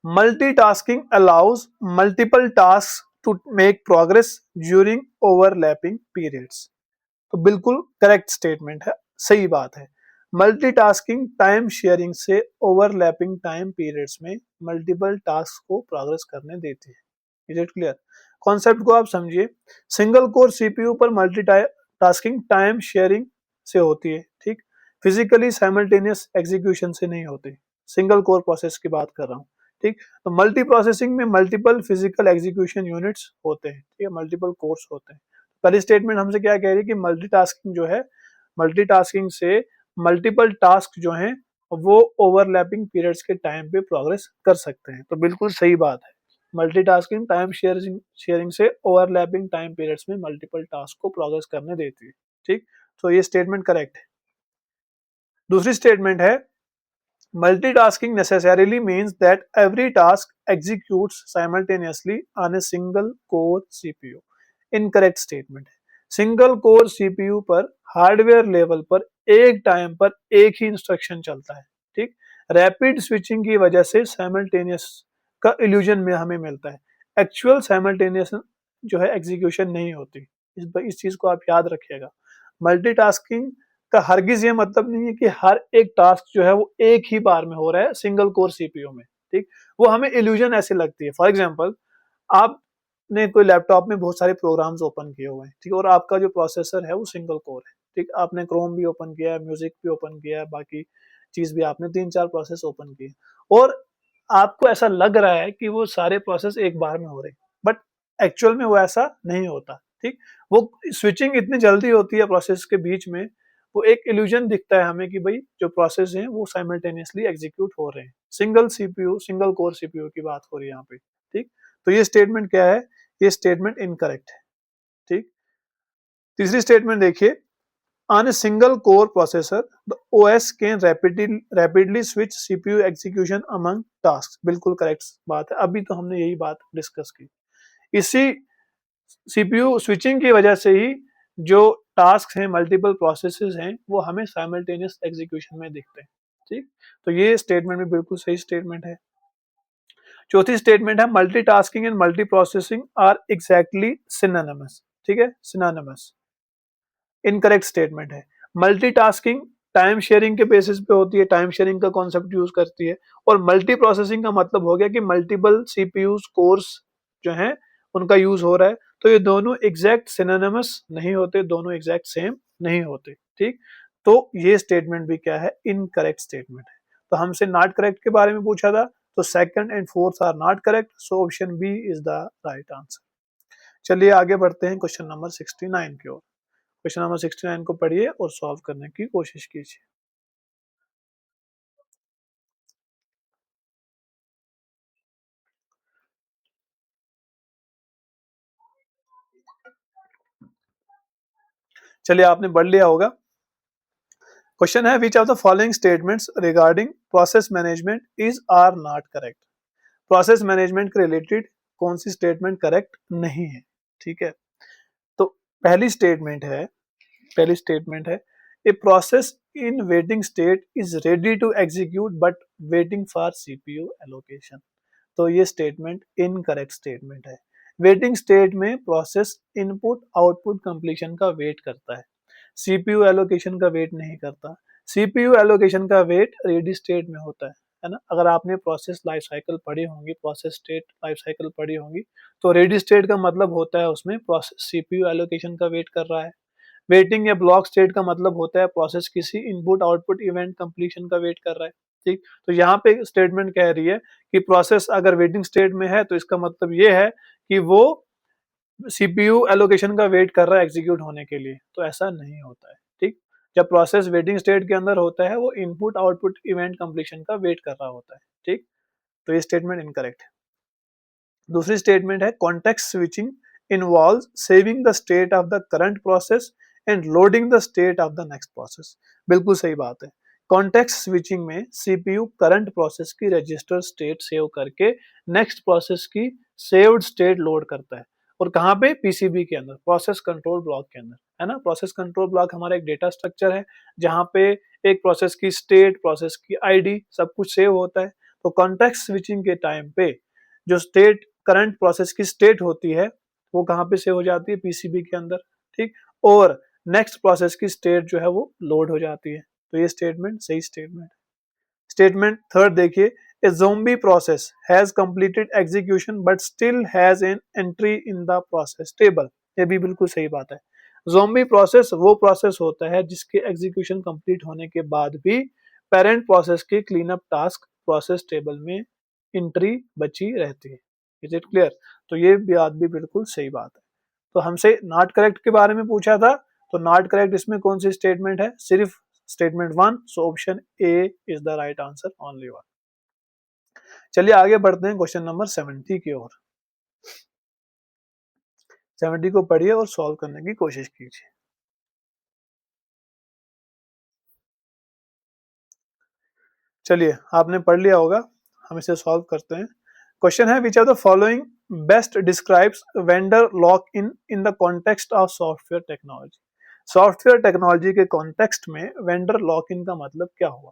Speaker 1: multitasking allows multiple task to make progress during overlapping periods. तो बिल्कुल करेक्ट स्टेटमेंट है, सही बात है। मल्टीटास्किंग टाइम शेयरिंग से ओवरलैपिंग टाइम पीरियड्स में मल्टीपल टास्क को प्रोग्रेस करने देती है। Is it clear? कॉन्सेप्ट को आप समझिए, सिंगल कोर सीपीयू पर मल्टीटास्किंग टाइम शेयरिंग से होती है। ठीक, फिजिकली साइमल्टेनियस एग्जीक्यूशन से नहीं होती, सिंगल कोर प्रोसेस की बात कर रहा हूँ। ठीक, तो मल्टी प्रोसेसिंग में मल्टीपल फिजिकल एग्जीक्यूशन यूनिट्स होते हैं, ठीक है, मल्टीपल कोर्स होते हैं। पहली स्टेटमेंट हमसे क्या कह रही है कि मल्टीटास्किंग जो है, मल्टीटास्किंग से मल्टीपल टास्क जो हैं वो ओवरलैपिंग पीरियड्स के टाइम पे प्रोग्रेस कर सकते हैं। तो बिल्कुल सही बात है, मल्टीटास्किंग टाइम शेयरिंग से ओवरलैपिंग टाइम पीरियड्स में मल्टीपल टास्क को प्रोग्रेस करने देती है। ठीक, तो ये स्टेटमेंट करेक्ट है। दूसरी स्टेटमेंट है multitasking necessarily means that every task executes simultaneously on a single core CPU। Incorrect statement है, सिंगल कोर सीपीयू पर हार्डवेयर लेवल पर एक टाइम पर एक ही इंस्ट्रक्शन चलता है। ठीक, रैपिड स्विचिंग की वजह से साइमल्टेनियस का इल्यूजन में हमें मिलता है, एक्चुअल साइमल्टेनियस जो है एग्जीक्यूशन नहीं होती। इस चीज को आप याद रखिएगा। मल्टीटास्किंग का हरगिज ये मतलब नहीं है कि हर एक टास्क जो है वो एक ही बार में हो रहा है सिंगल कोर सीपीयू में। ठीक, वो हमें इल्यूजन ऐसी लगती है। फॉर एग्जांपल, आपने कोई लैपटॉप में बहुत सारे प्रोग्राम्स ओपन किए हुए हैं, ठीक, और आपका जो प्रोसेसर है वो सिंगल कोर है। ठीक, आपने क्रोम भी ओपन किया है, म्यूजिक भी ओपन किया है, बाकी चीज भी आपने 3-4 प्रोसेस ओपन किए, और आपको ऐसा लग रहा है कि वो सारे प्रोसेस एक बार में हो रहे हैं, बट एक्चुअल में वो ऐसा नहीं होता। ठीक, वो स्विचिंग इतनी जल्दी होती है प्रोसेस के बीच में, वो एक इल्यूजन दिखता है हमें कि भाई जो प्रोसेस हैं वो साइमल्टेनियसली एग्जीक्यूट हो रहे हैं। Single CPU, single core CPU की बात हो रही है यहाँ पे। ठीक, तो ये स्टेटमेंट क्या है? ये स्टेटमेंट इनकरेक्ट है। ठीक, तीसरी स्टेटमेंट देखिए, on a single core processor the OS can rapidly switch CPU execution among task. बिल्कुल करेक्ट बात है, अभी तो हमने यही बात डिस्कस की। इसी सीपीयू स्विचिंग की वजह से ही जो टास्क हैं, मल्टीपल प्रोसेसेस हैं, वो हमें साइमल्टेनियस एग्जीक्यूशन में दिखते हैं। ठीक, तो ये स्टेटमेंट भी बिल्कुल सही स्टेटमेंट है। चौथी स्टेटमेंट है multitasking and multi processing are exactly synonymous. ठीक है, सिनोनिमस इनकरेक्ट स्टेटमेंट है। मल्टीटास्किंग टाइम शेयरिंग के बेसिस पे होती है, टाइम शेयरिंग का कॉन्सेप्ट यूज करती है, और मल्टी प्रोसेसिंग का मतलब हो गया कि मल्टीपल सीपीयूज कोर्स जो हैं उनका यूज हो रहा है। तो ये दोनों एग्जैक्ट सिनोनिमस नहीं होते, दोनों एग्जैक्ट सेम नहीं होते। ठीक, तो ये स्टेटमेंट भी क्या है? इनकरेक्ट स्टेटमेंट है। तो हमसे नॉट करेक्ट के बारे में पूछा था, तो second and fourth are not correct, so option B is the right answer. चलिए आगे बढ़ते हैं क्वेश्चन नंबर 69 की ओर। क्वेश्चन नंबर 69 को पढ़िए और सॉल्व करने की कोशिश कीजिए। चलिए, आपने पढ़ लिया होगा। क्वेश्चन है which of the following statements regarding process management is are not correct. Process management के रिलेटेड कौन सी स्टेटमेंट करेक्ट नहीं है? ठीक है, तो पहली स्टेटमेंट है a process in waiting state is ready to execute but waiting for CPU allocation. तो ये स्टेटमेंट इनकरेक्ट स्टेटमेंट है। वेटिंग स्टेट में प्रोसेस इनपुट आउटपुट कंप्लीशन का वेट करता है, सीपीयू एलोकेशन का वेट नहीं करता। सीपीयू एलोकेशन का वेट रेडी स्टेट में होता है ना। अगर आपने प्रोसेस लाइफ साइकिल पढ़ी होंगी, प्रोसेस स्टेट लाइफ साइकिल पढ़ी होंगी, तो रेडी स्टेट का मतलब होता है उसमें प्रोसेस सीपीयू एलोकेशन का वेट कर रहा है। वेटिंग या ब्लॉक स्टेट का मतलब होता है प्रोसेस किसी इनपुट आउटपुट इवेंट कंप्लीशन का वेट कर रहा है। ठीक, तो यहाँ पे स्टेटमेंट कह रही है कि प्रोसेस अगर वेटिंग स्टेट में है तो इसका मतलब ये है कि वो सीपीयू एलोकेशन का वेट कर रहा है एग्जीक्यूट होने के लिए। तो ऐसा नहीं होता है। ठीक, जब प्रोसेस वेटिंग स्टेट के अंदर होता है वो इनपुट आउटपुट इवेंट कंप्लीशन का वेट कर रहा होता है। ठीक, तो ये स्टेटमेंट इनकरेक्ट है। दूसरी स्टेटमेंट है context switching involves saving the state of the current process and loading the state of the next process. बिल्कुल सही बात है। कॉन्टेक्स्ट स्विचिंग में सीपीयू करंट प्रोसेस की रजिस्टर स्टेट सेव करके नेक्स्ट प्रोसेस की सेव्ड स्टेट लोड करता है, और कहाँ पे, पीसीबी के अंदर, प्रोसेस कंट्रोल ब्लॉक के अंदर, है ना। प्रोसेस कंट्रोल ब्लॉक हमारा एक डेटा स्ट्रक्चर है जहाँ पे एक प्रोसेस की स्टेट, प्रोसेस की आईडी, सब कुछ सेव होता है। तो कॉन्टेक्स्ट स्विचिंग के टाइम पे जो स्टेट, करंट प्रोसेस की स्टेट होती है वो कहाँ पे सेव हो जाती है, पीसीबी के अंदर, ठीक। और नेक्स्ट प्रोसेस की स्टेट जो है वो लोड हो जाती है। तो ये स्टेटमेंट सही स्टेटमेंट। स्टेटमेंट थर्ड देखिए, a zombie process has completed execution but still has an entry in the process table. ये भी बिल्कुल सही बात है। ज़ोंबी प्रोसेस वो प्रोसेस होता है जिसके एग्जीक्यूशन कंप्लीट होने के बाद भी पेरेंट प्रोसेस के clean up task process table में एंट्री बची रहती है। Is it clear? तो ये बात भी बिल्कुल सही बात है। तो हमसे नॉट करेक्ट के बारे में पूछा था, तो नॉट करेक्ट इसमें कौन सी स्टेटमेंट है, सिर्फ statement one. So option A is the right answer, only one. चलिए आगे बढ़ते हैं क्वेश्चन नंबर 70 की ओर। 70 को पढ़िए और सॉल्व करने की कोशिश कीजिए। चलिए, आपने पढ़ लिया होगा, हम इसे सॉल्व करते हैं। क्वेश्चन है, which are the following best describes vendor lock in in the context of software technology. Software technology के कॉन्टेक्स्ट में वेंडर लॉक इन का मतलब क्या हुआ,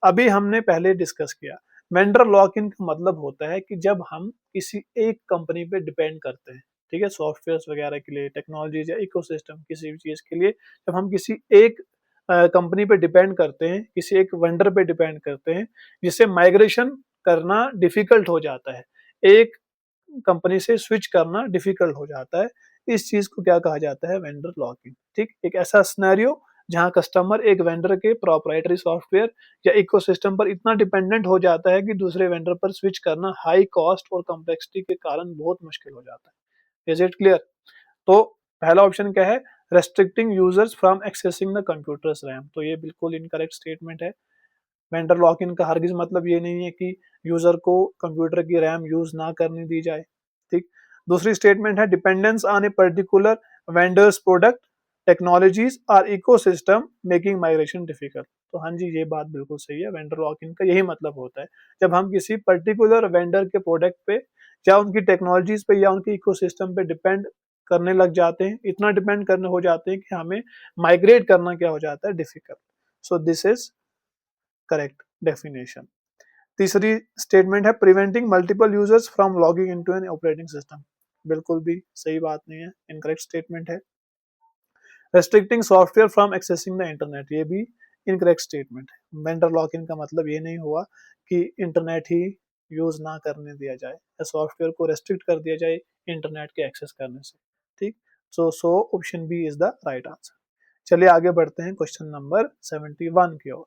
Speaker 1: अभी हमने पहले डिस्कस किया। वेंडर लॉक इन का मतलब होता है कि जब हम किसी एक कंपनी पे डिपेंड करते हैं, ठीक है, सॉफ्टवेयर वगैरह के लिए, टेक्नोलॉजीज या इकोसिस्टम किसी भी चीज के लिए, जब हम किसी एक कंपनी पे डिपेंड करते हैं, किसी एक वेंडर पे डिपेंड करते हैं, जिससे माइग्रेशन करना डिफिकल्ट हो जाता है, एक कंपनी से स्विच करना डिफिकल्ट हो जाता है, इस चीज को क्या कहा जाता है, वेंडर लॉक-इन। ठीक, एक ऐसा सिनेरियो जहां कस्टमर एक वेंडर के प्रोप्राइटरी सॉफ्टवेयर या इकोसिस्टम पर इतना डिपेंडेंट हो जाता है कि दूसरे वेंडर पर स्विच करना हाई कॉस्ट और कॉम्प्लेक्सिटी के कारण बहुत मुश्किल हो जाता है। Is it clear? तो पहला ऑप्शन क्या है, restricting users from accessing the computers RAM. तो ये बिल्कुल इनकरेक्ट स्टेटमेंट है। वेंडर लॉक इन का हरगिज मतलब ये नहीं है कि यूजर को कंप्यूटर की रैम यूज ना करने दी जाए। ठीक। दूसरी स्टेटमेंट है, dependence on a particular vendors product, technologies और इकोसिस्टम मेकिंग माइग्रेशन डिफिकल्ट। तो हाँ जी, ये बात बिल्कुल सही है। वेंडर लॉक इन का यही मतलब होता है, जब हम किसी पर्टिकुलर वेंडर के प्रोडक्ट पे या उनकी टेक्नोलॉजीज पे या उनके इकोसिस्टम पे डिपेंड करने लग जाते हैं, इतना डिपेंड करने हो जाते हैं कि हमें माइग्रेट करना क्या हो जाता है, difficult. So this is correct definition. तीसरी स्टेटमेंट है, preventing multiple users from logging into an operating system. बिल्कुल भी सही बात नहीं है, इनकरेक्ट स्टेटमेंट है। Restricting software from accessing the internet, ये भी इनकरेक्ट स्टेटमेंट है। वेंडर लॉक इन का मतलब ये नहीं हुआ कि इंटरनेट ही यूज ना करने दिया जाए या सॉफ्टवेयर को रेस्ट्रिक्ट कर दिया जाए इंटरनेट के एक्सेस करने से। ठीक, so option B is the right answer. चलिए आगे बढ़ते हैं क्वेश्चन नंबर 71 की ओर।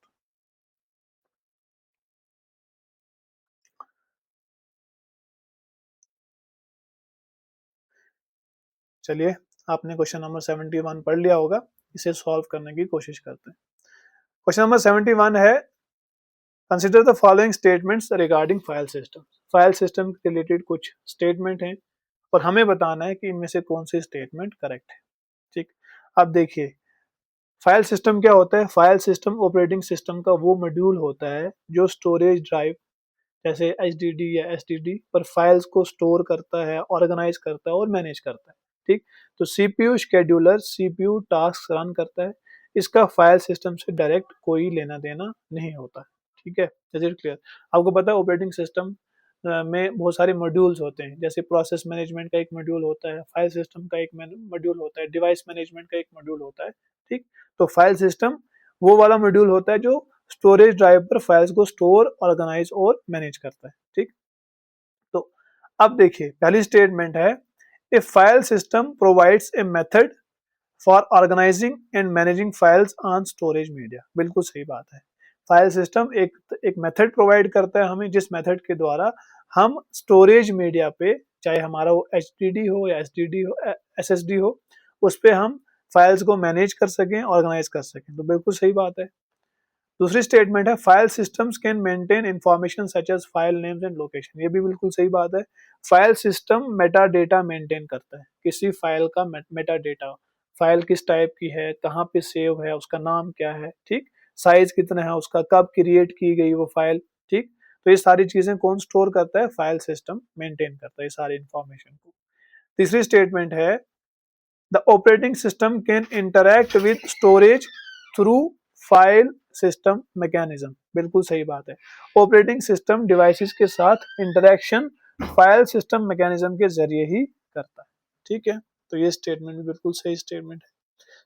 Speaker 1: चलिए, आपने क्वेश्चन नंबर 71 पढ़ लिया होगा, इसे सॉल्व करने की कोशिश करते हैं। क्वेश्चन नंबर 71 है, consider the following statements regarding file system. File system के रिलेटेड कुछ स्टेटमेंट हैं और हमें बताना है कि इनमें से कौन सी स्टेटमेंट करेक्ट है। ठीक, अब देखिए, फाइल सिस्टम क्या होता है? फाइल सिस्टम ऑपरेटिंग सिस्टम का वो मॉड्यूल होता है जो स्टोरेज ड्राइव जैसे एचडीडी या एसटीडी पर फाइल्स को स्टोर करता है, ऑर्गेनाइज करता है और मैनेज करता है। ठीक, तो CPU scheduler CPU task run करता है, इसका फाइल सिस्टम से डायरेक्ट कोई लेना देना नहीं होता। ठीक है, इज इट क्लियर? आपको पता है ऑपरेटिंग सिस्टम में बहुत सारे मॉड्यूल्स होते हैं, जैसे प्रोसेस मैनेजमेंट का एक मॉड्यूल होता है, फाइल सिस्टम का एक मॉड्यूल होता है, डिवाइस मैनेजमेंट का एक मॉड्यूल होता है। ठीक, तो फाइल सिस्टम वो वाला मॉड्यूल होता है जो स्टोरेज ड्राइव पर फाइल्स को स्टोर, ऑर्गेनाइज और मैनेज करता है। ठीक, तो अब देखिए, पहली स्टेटमेंट है, a file system provides a method for organising and managing files on storage media. बिल्कुल सही बात है। फाइल सिस्टम एक मेथड प्रोवाइड करता है हमें, जिस मेथड के द्वारा हम स्टोरेज मीडिया पे, चाहे हमारा वो एचडीडी हो या एसडीडी हो, एसएसडी हो, उस पे हम फाइल्स को मैनेज कर सकें, ऑर्गेनाइज कर सकें। तो बिल्कुल सही बात है। दूसरी स्टेटमेंट है, file systems can maintain information such as file names and location. ये भी बिल्कुल सही बात है। File system meta data maintain करता है, किसी फाइल का मेटा डेटा, फाइल किस टाइप की है, कहाँ पे सेव है, उसका नाम क्या है। ठीक, साइज कितना है उसका, कब क्रिएट की गई वो फाइल, ठीक। तो ये सारी चीजें कौन स्टोर करता है, फाइल सिस्टम मेंटेन करता है ये सारी इंफॉर्मेशन को। तीसरी स्टेटमेंट है the operating system can interact with storage through file system mechanism, बिल्कुल सही बात है। ऑपरेटिंग सिस्टम डिवाइसेस के साथ इंटरेक्शन फाइल सिस्टम मैकेनिज्म के जरिए ही करता है, ठीक है। तो ये स्टेटमेंट भी बिल्कुल सही स्टेटमेंट है।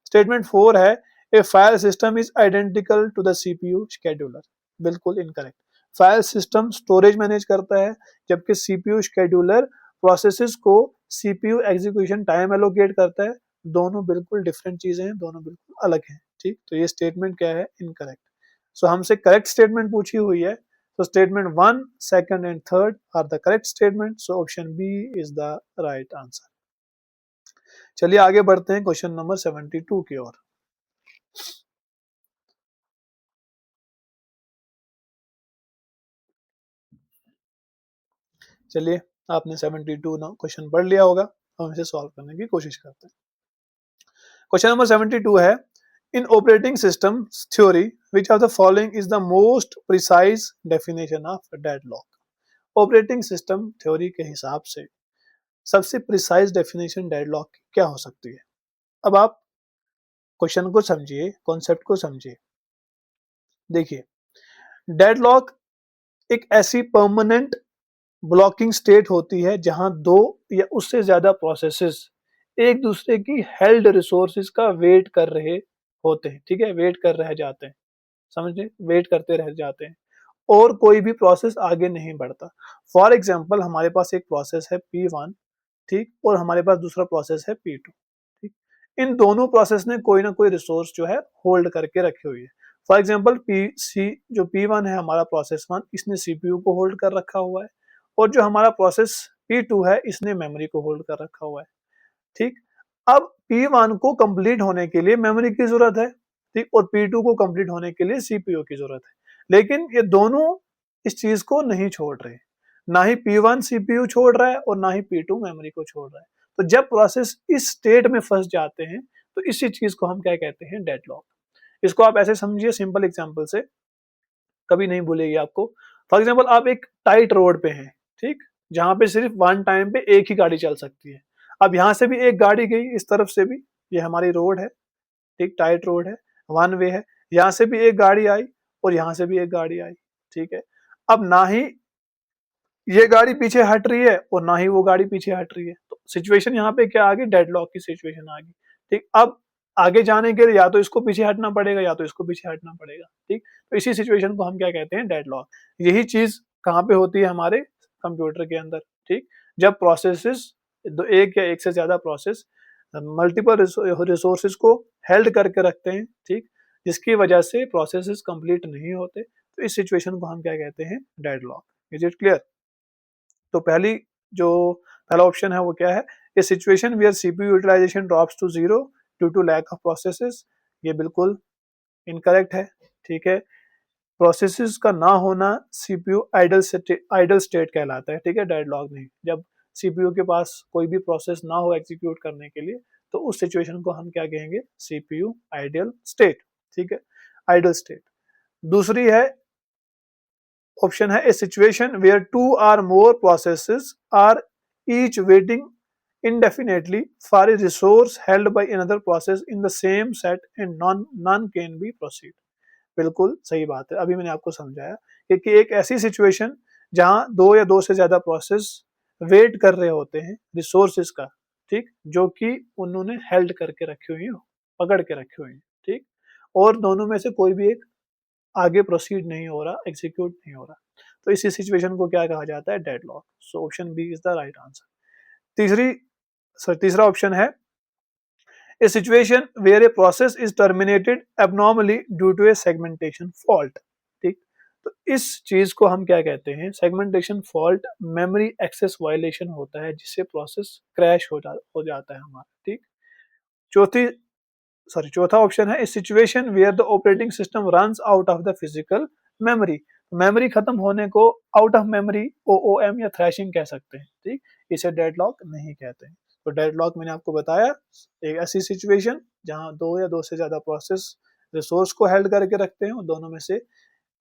Speaker 1: स्टेटमेंट 4 है a file system is identical to the CPU scheduler, बिल्कुल incorrect. File system storage manage करता है, जबकि सीपीयू शेड्यूलर प्रोसेसेस को सीपीयू एग्जीक्यूशन टाइम एलोकेट करता है। दोनों बिल्कुल डिफरेंट चीजें हैं, दोनों बिल्कुल अलग हैं, ठीक। तो ये स्टेटमेंट क्या है, इनकरेक्ट। सो हमसे करेक्ट स्टेटमेंट पूछी हुई है, so statement 1, 2 and 3 are the correct statement, so option B is the right answer। चलिए आगे बढ़ते हैं क्वेश्चन नंबर 72 की ओर। चलिए आपने 72 क्वेश्चन पढ़ लिया होगा, हम इसे सॉल्व करने की कोशिश करते हैं। क्वेश्चन नंबर 72 है in operating system theory which of the following is the most precise definition of deadlock. Operating system theory के हिसाब से सबसे प्रिसाइज डेफिनेशन डेडलॉक की क्या हो सकती है। अब आप क्वेश्चन को समझिए, कॉन्सेप्ट को समझिए। देखिए, डेडलॉक एक ऐसी परमानेंट ब्लॉकिंग स्टेट होती है जहां दो या उससे ज्यादा प्रोसेसेस एक दूसरे की हेल्ड रिसोर्सेज का वेट कर रहे होते हैं, ठीक है, वेट कर रह जाते हैं, समझे, वेट करते रह जाते हैं और कोई भी प्रोसेस आगे नहीं बढ़ता। फॉर एग्जाम्पल हमारे पास एक प्रोसेस है P1, ठीक, और हमारे पास दूसरा प्रोसेस है P2, ठीक। इन दोनों प्रोसेस ने कोई ना कोई रिसोर्स जो है होल्ड करके रखी हुई है। फॉर एग्जाम्पल पी जो P1 है हमारा प्रोसेस 1, इसने सीपीयू को होल्ड कर रखा हुआ है, और जो हमारा प्रोसेस P2 है इसने मेमोरी को होल्ड कर रखा हुआ है, ठीक। अब P1 को कंप्लीट होने के लिए मेमोरी की जरूरत है, ठीक, और P2 को कंप्लीट होने के लिए सीपीयू की जरूरत है। लेकिन ये दोनों इस चीज को नहीं छोड़ रहे, ना ही P1 सीपीयू छोड़ रहा है और ना ही P2 मेमोरी को छोड़ रहा है। तो जब प्रोसेस इस स्टेट में फंस जाते हैं तो इसी चीज को हम क्या कहते हैं, डेडलॉक। इसको आप ऐसे समझिए, सिंपल एग्जांपल से, कभी नहीं भूलेगी आपको। फॉर एग्जांपल आप एक टाइट रोड पे हैं, ठीक, जहां पे सिर्फ वन टाइम पे एक ही गाड़ी चल सकती है। अब यहाँ से भी एक गाड़ी गई, इस तरफ से भी, ये हमारी रोड है, ठीक, टाइट रोड है, वन वे है, यहाँ से भी एक गाड़ी आई और यहाँ से भी एक गाड़ी आई, ठीक है। अब ना ही ये गाड़ी पीछे हट रही है और ना ही वो गाड़ी पीछे हट रही है, तो सिचुएशन यहाँ पे क्या आ गई, डेडलॉक की सिचुएशन आ गई, ठीक। अब आगे जाने के लिए या तो इसको पीछे हटना पड़ेगा या तो इसको पीछे हटना पड़ेगा, ठीक। तो इसी सिचुएशन को हम क्या कहते हैं, डेडलॉक। यही चीज कहाँ पे होती है, हमारे कंप्यूटर के अंदर, ठीक। जब प्रोसेसेस एक या एक से ज्यादा प्रोसेस मल्टीपल रिसोर्सेज को हेल्ड करके रखते हैं, ठीक, जिसकी वजह से प्रोसेसेस कंप्लीट नहीं होते, तो इस सिचुएशन को हम क्या कहते हैं, डेडलॉक। Is it clear. तो पहला ऑप्शन है वो क्या है, a situation where CPU utilisation drops to 0 due to lack of processes, ये बिल्कुल इनकरेक्ट है, ठीक है। प्रोसेसेस का ना होना सीपीयू आइडल स्टेट कहलाता है, ठीक है, डेडलॉक नहीं। जब सीपीयू के पास कोई भी प्रोसेस ना हो एग्जीक्यूट करने के लिए तो उस सिचुएशन को हम क्या कहेंगे, सीपीयू आइडियल स्टेट, ठीक है, आइडल स्टेट। दूसरी है, ऑप्शन है, a situation where two or more processes are each waiting indefinitely for a resource held by another process in the same set and none can be proceed। बिल्कुल सही बात है, अभी मैंने आपको समझाया कि एक ऐसी सिचुएशन जहां दो या दो से ज्यादा प्रोसेस वेट कर रहे होते हैं रिसोर्सेज का, ठीक, जो कि उन्होंने हेल्ड करके रखी हुई हो, पकड़ के रखी हुई है, ठीक, और दोनों में से कोई भी एक आगे प्रोसीड नहीं हो रहा, एग्जीक्यूट नहीं हो रहा, तो इसी सिचुएशन को क्या कहा जाता है, deadlock. So option B is the right answer. तीसरा ऑप्शन है, a situation where a process is terminated abnormally due to a segmentation fault, ठीक। तो इस चीज को हम क्या कहते हैं, segmentation fault memory access violation होता है जिससे प्रोसेस क्रैश हो जाता है हमारा, ठीक। चौथा ऑप्शन है, a situation where the operating system runs out of the physical memory. Memory खत्म होने को आउट ऑफ मेमोरी OOM या थ्रैशिंग कह सकते हैं, ठीक, इसे डेडलॉक नहीं कहते हैं। तो डेडलॉक मैंने आपको बताया, एक ऐसी सिचुएशन जहां दो या दो से ज्यादा प्रोसेस रिसोर्स को हेल्ड करके रखते हैं और दोनों में से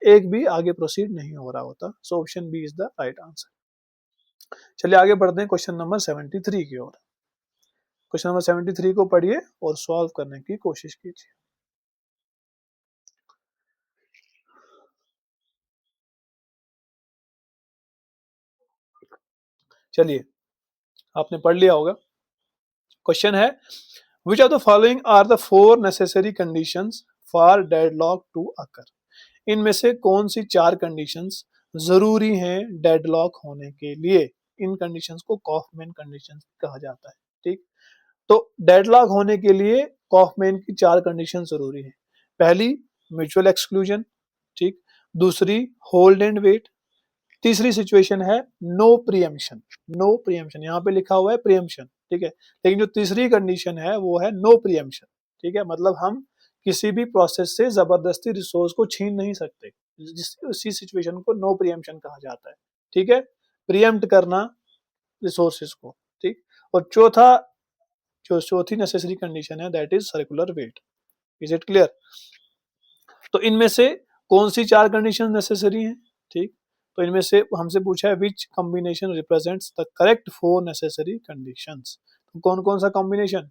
Speaker 1: एक भी आगे प्रोसीड नहीं हो रहा होता। So option B is the right answer. चलिए आगे बढ़ते हैं क्वेश्चन नंबर 73 की ओर। क्वेश्चन नंबर 73 को पढ़िए और सॉल्व करने की कोशिश कीजिए। चलिए, आपने पढ़ लिया होगा। क्वेश्चन है, which of the following are the four necessary conditions for deadlock to occur? इनमें से कौन सी चार कंडीशंस जरूरी हैं डेडलॉक होने के लिए? इन कंडीशंस को कॉफमैन कंडीशंस कहा जाता है। ठीक, तो डेडलॉक होने के लिए कॉफमैन की चार कंडीशन जरूरी है। पहली, म्यूचुअल एक्सक्लूजन। ठीक, दूसरी, होल्ड एंड वेट। तीसरी सिचुएशन है नो प्रियम्पशन। नो प्रियम्पशन, यहाँ पे लिखा हुआ है प्रियम्पशन, ठीक है, लेकिन जो तीसरी कंडीशन है वो है नो प्रियम्पशन। ठीक है, मतलब हम किसी भी प्रोसेस से जबरदस्ती रिसोर्स को छीन नहीं सकते, उसी सिचुएशन को नो प्रियम्पशन कहा जाता है। ठीक है, प्रियम्प्ट करना रिसोर्सेज को। ठीक, और जो चौथी नेसेसरी कंडीशन है that is circular wait. Is it clear? तो इनमें से कौन सी चार कंडीशन नेसेसरी हैं? ठीक, तो इनमें से हमसे पूछा है which combination represents the correct four necessary conditions. तो कौन कौन सा कॉम्बिनेशन?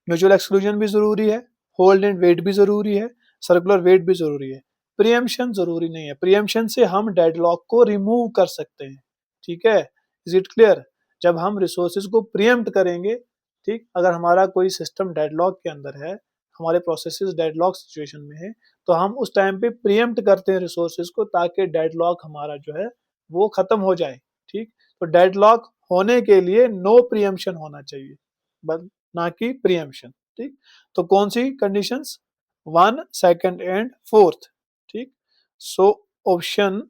Speaker 1: म्यूचुअल एक्सक्लूजन भी जरूरी है, होल्ड एंड वेट भी जरूरी है, सर्कुलर वेट भी जरूरी है। प्रियम्पशन जरूरी नहीं है, प्रियम्पशन से हम डेडलॉक को रिमूव कर सकते हैं। ठीक है, इज इट क्लियर? जब हम रिसोर्सेज को प्रियम्प्ट करेंगे, ठीक, अगर हमारा कोई सिस्टम डेडलॉक के अंदर है, हमारे प्रोसेसेस डेडलॉक सिचुएशन में है, तो हम उस टाइम पे प्रियम्प्ट करते हैं रिसोर्सेज को ताकि डेडलॉक हमारा जो है वो खत्म हो जाए। ठीक, तो डेडलॉक होने के लिए नो प्रियम्पशन होना चाहिए, बस ना कि प्रियम्पशन। ठीक, तो कौन सी conditions? One, second and fourth. ठीक, सो ऑप्शन,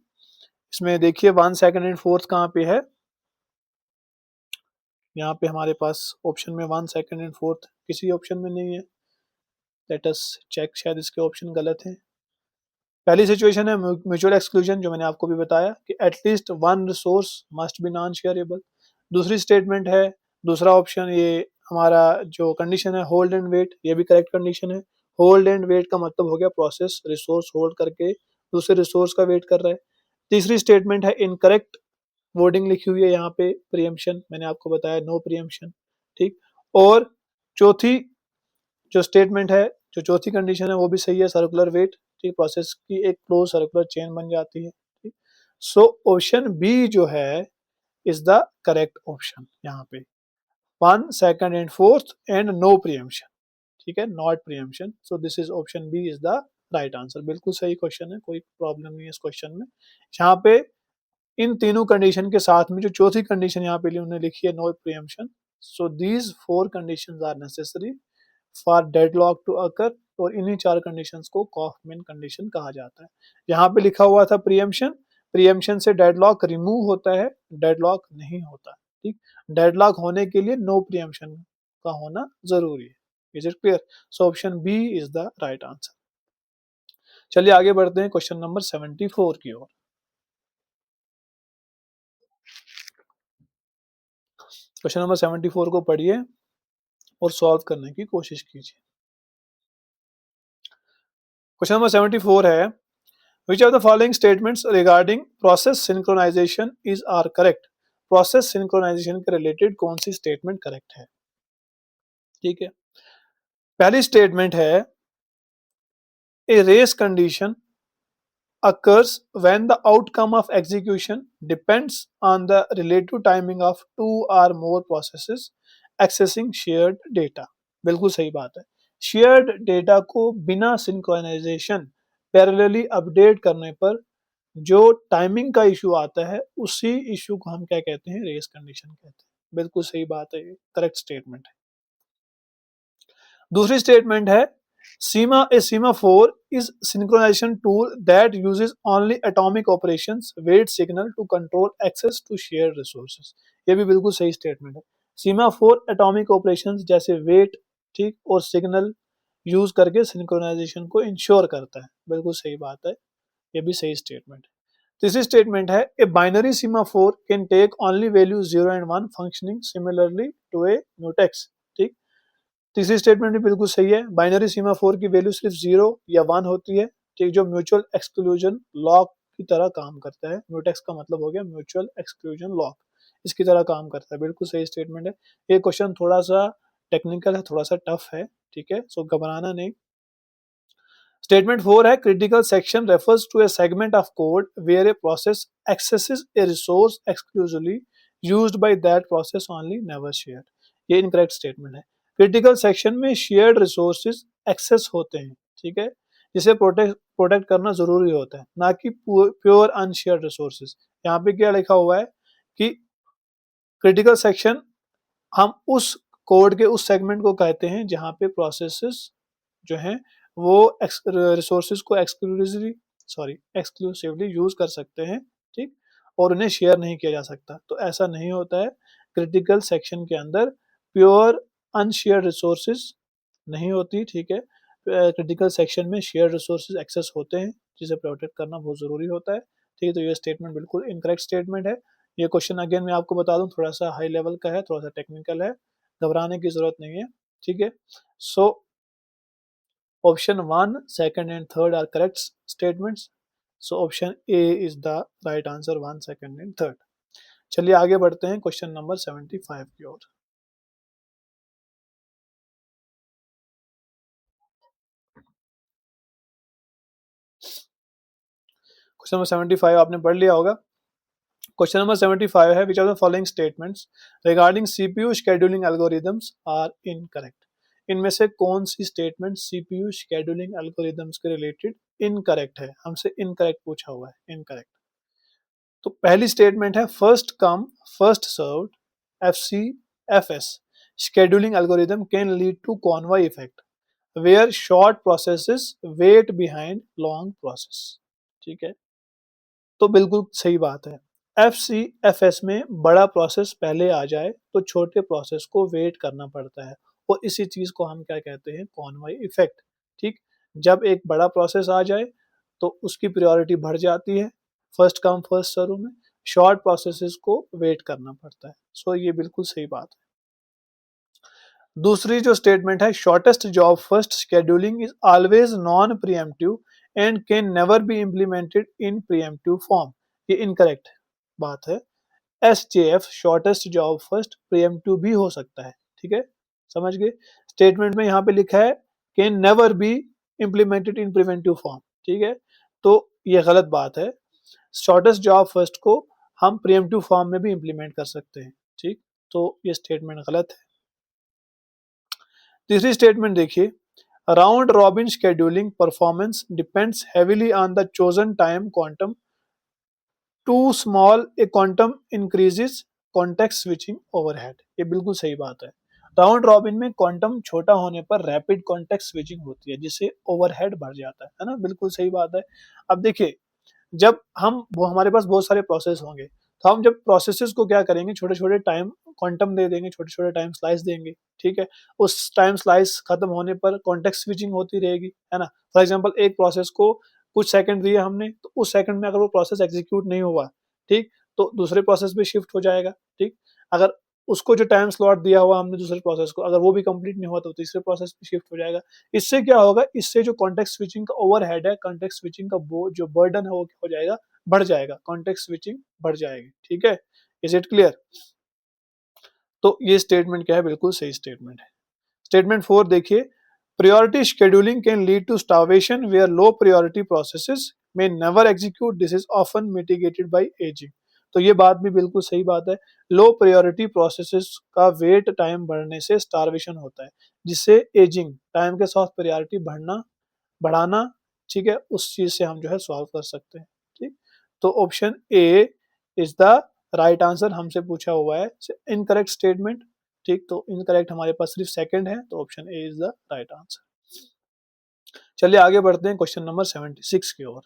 Speaker 1: इसमें देखिए वन, सेकंड एंड फोर्थ कहाँ पे है? यहाँ पे हमारे पास ऑप्शन में वन, सेकंड एंड फोर्थ किसी ऑप्शन में नहीं है। लेट अस चेक, शायद इसके ऑप्शन गलत हैं। पहली सिचुएशन है म्यूचुअल एक्सक्लूजन, जो मैंने आपको भी बताया कि at least one resource must be non shareable. दूसरी स्टेटमेंट है, दूसरा ऑप्शन ये हमारा जो कंडीशन है होल्ड एंड वेट, ये भी करेक्ट कंडीशन है। होल्ड एंड वेट का मतलब हो गया प्रोसेस रिसोर्स होल्ड करके दूसरे रिसोर्स का वेट कर रहा है। तीसरी स्टेटमेंट है इनकरेक्ट वर्डिंग लिखी हुई है यहाँ पे, प्रियम्पशन, मैंने आपको बताया नो प्रियम्पशन। ठीक, और चौथी जो स्टेटमेंट है, जो चौथी कंडीशन है वो भी सही है, सर्कुलर वेट। ठीक, प्रोसेस की एक क्लोज सर्कुलर चेन बन जाती है। ठीक, सो ऑप्शन बी जो है इज द करेक्ट ऑप्शन यहाँ पे, one, second and fourth and no preemption. ठीक है, not preemption. So this is option B is the right answer. बिल्कुल सही क्वेश्चन है, कोई प्रॉब्लम नहीं है इस क्वेश्चन में। यहाँ पे इन तीनों कंडीशन के साथ में जो चौथी कंडीशन यहाँ पे उन्होंने लिखी है no preemption, so these four conditions are necessary for deadlock to occur, और इन्हीं चार कंडीशंस को कॉफमैन कंडीशन कहा जाता है। यहाँ पे लिखा हुआ था प्रियम्पशन, प्रियम्पशन से डेडलॉक रिमूव होता है, डेडलॉक नहीं होता। ठीक, डेडलॉक होने के लिए नो प्रियम्पशन का होना जरूरी है। Is it clear? So option B is the right answer. चलिए आगे बढ़ते हैं क्वेश्चन नंबर 74 की ओर। क्वेश्चन नंबर 74 को पढ़िए और सॉल्व करने की कोशिश कीजिए। क्वेश्चन नंबर 74 है, which of the following statements regarding process synchronization is are correct? Process synchronization के रिलेटेड कौन सी स्टेटमेंट करेक्ट है? ठीक है, पहली स्टेटमेंट है a race condition occurs when the outcome of execution depends on the relative timing of two or more processes accessing shared data। बिल्कुल सही बात है, शेयर्ड डेटा को बिना सिंक्रोनाइजेशन पैरेलली अपडेट करने पर जो टाइमिंग का इशू आता है उसी इशू को हम क्या कहते हैं? रेस कंडीशन कहते हैं। बिल्कुल सही बात है, करेक्ट स्टेटमेंट है। दूसरी स्टेटमेंट है सीमा, a semaphore is synchronisation tool that uses only atomic operations wait signal to control access to shared resources. ये भी बिल्कुल सही स्टेटमेंट है। सीमाफोर एटॉमिक ऑपरेशंस जैसे वेट, ठीक, और सिग्नल यूज करके सिंक्रोनाइजेशन को इंश्योर करता है। बिल्कुल सही बात है, ये भी सही स्टेटमेंट है। तीसरी स्टेटमेंट है a binary semaphore can take only value 0 and 1 functioning similarly to a mutex. ठीक, तीसरी स्टेटमेंट भी बिल्कुल सही है, बाइनरी सीमाफोर की वैल्यू सिर्फ 0 या 1 होती है, ठीक, जो म्यूचुअल एक्सक्लूजन लॉक की तरह काम करता है। म्यूटेक्स का मतलब हो गया म्यूचुअल एक्सक्लूजन लॉक, इसकी तरह काम करता है। बिल्कुल सही स्टेटमेंट है। ये क्वेश्चन थोड़ा सा टेक्निकल है, थोड़ा सा टफ है, ठीक है, सो घबराना नहीं। स्टेटमेंट 4 है critical section refers to a segment of code where a process accesses a resource exclusively used by that process only, never shared. ये इनकरेक्ट स्टेटमेंट है। क्रिटिकल सेक्शन में शेयर्ड रिसोर्सेज एक्सेस होते हैं, ठीक है, जिसे प्रोटेक्ट करना जरूरी होता है, ना कि प्योर अनशेयर्ड रिसोर्सेज। यहाँ पे क्या लिखा हुआ है कि क्रिटिकल सेक्शन हम उस कोड के उस सेगमेंट को कहते हैं जहाँ पे प्रोसेसेस जो हैं वो रिसोर्सेज को एक्सक्लूसिवली यूज कर सकते हैं, ठीक, और उन्हें शेयर नहीं किया जा सकता। तो ऐसा नहीं होता है। क्रिटिकल सेक्शन के अंदर प्योर अनशेयर्ड रिसोर्सेज नहीं होती, ठीक है। क्रिटिकल सेक्शन में शेयर रिसोर्सेज एक्सेस होते हैं, जिसे प्रोटेक्ट करना बहुत जरूरी होता है, ठीक है। तो ये स्टेटमेंट बिल्कुल इनकरेक्ट स्टेटमेंट है। ये क्वेश्चन अगेन मैं आपको बता दूं थोड़ा सा हाई लेवल का है, थोड़ा सा टेक्निकल है, घबराने की जरूरत नहीं है, ठीक है। सो option 1, 2nd and 3rd are correct statements. So option A is the right answer, 1, 2nd and 3rd. चलिए आगे बढ़ते हैं क्वेश्चन नंबर 75 की ओर। क्वेश्चन नंबर 75 आपने पढ़ लिया होगा। क्वेश्चन नंबर 75 है, which are the following statements regarding CPU scheduling algorithms are incorrect. इनमें से कौन सी स्टेटमेंट सीपीयू शेड्यूलिंग एल्गोरिदम्स के रिलेटेड इनकरेक्ट है? हमसे इनकरेक्ट पूछा हुआ है, इनकरेक्ट। तो पहली स्टेटमेंट है first come first served FCFS scheduling algorithm can lead to convoy effect where short processes wait behind long process, ठीक है। तो बिल्कुल सही बात है। एफसीएफएस में बड़ा प्रोसेस पहले आ जाए तो छोटे प्रोसेस को वेट करना पड़ता है, और इसी चीज को हम क्या कहते हैं? कॉन्वॉय इफेक्ट, ठीक। जब एक बड़ा प्रोसेस आ जाए तो उसकी प्रायोरिटी बढ़ जाती है, फर्स्ट कम फर्स्ट सर्व में शॉर्ट प्रोसेसेस को वेट करना पड़ता है। सो ये बिल्कुल सही बात है। दूसरी जो स्टेटमेंट है, shortest job first scheduling is always non pre-emptive and can never be implemented in pre-emptive form. ये इनकरेक्ट बात है। SJF shortest job first pre-emptive भी हो सकता है, ठीक है, समझ गए। स्टेटमेंट में यहाँ पे लिखा है can never be implemented in preventive form, ठीक है, तो ये गलत बात है। शॉर्टेस्ट जॉब फर्स्ट को हम प्रीएम्प्टिव फॉर्म में भी इम्प्लीमेंट कर सकते हैं, ठीक, तो ये स्टेटमेंट गलत है। तीसरी स्टेटमेंट देखिए, round robin scheduling performance depends heavily on the chosen time quantum too small a quantum increases context switching overhead. ये बिल्कुल सही बात है। राउंड रॉबिन में क्वांटम छोटा होने पर रैपिड कॉन्टेक्स्ट स्विचिंग होती है, जिससे ओवरहेड बढ़ जाता है ना, बिल्कुल सही बात है। अब देखिए, जब हम वो हमारे पास बहुत सारे प्रोसेस होंगे, तो हम जब प्रोसेसेस को क्या करेंगे, छोटे छोटे टाइम क्वांटम दे देंगे, छोटे छोटे टाइम स्लाइस देंगे, ठीक है। उस टाइम स्लाइस खत्म होने पर कॉन्टेक्स्ट स्विचिंग होती रहेगी, है ना। फॉर एग्जांपल एक प्रोसेस को कुछ सेकंड दिए हमने, तो उस सेकंड में अगर वो प्रोसेस एग्जीक्यूट नहीं हुआ, ठीक, तो दूसरे प्रोसेस पे शिफ्ट हो जाएगा, ठीक। अगर उसको जो टाइम स्लॉट दिया हुआ हमने दूसरे प्रोसेस को, अगर वो भी कंप्लीट नहीं हुआ तो तीसरे प्रोसेस पे शिफ्ट हो जाएगा। इससे क्या होगा, इससे जो कॉन्टेक्स्ट स्विचिंग का ओवरहेड है, कॉन्टेक्स्ट स्विचिंग का जो बर्डन है वो क्या हो जाएगा, बढ़ जाएगा, कॉन्टेक्स्ट स्विचिंग बढ़ जाएगी, ठीक है। Is it clear? तो ये स्टेटमेंट क्या है, बिल्कुल सही स्टेटमेंट है। स्टेटमेंट 4 देखिए, priority scheduling can lead to starvation where low priority processes may never execute. This is often mitigated by aging. तो ये बात भी बिल्कुल सही बात है। लो प्रायोरिटी प्रोसेसेस का वेट टाइम बढ़ने से स्टारवेशन होता है, जिससे एजिंग, टाइम के साथ प्रायोरिटी बढ़ाना, ठीक है, उस चीज से हम जो है सॉल्व कर सकते हैं, ठीक। तो option A is the right answer. हमसे पूछा हुआ है इनकरेक्ट स्टेटमेंट, ठीक, तो इनकरेक्ट हमारे पास सिर्फ सेकंड है, तो option A is the right answer. चलिए आगे बढ़ते हैं क्वेश्चन नंबर 76 की ओर।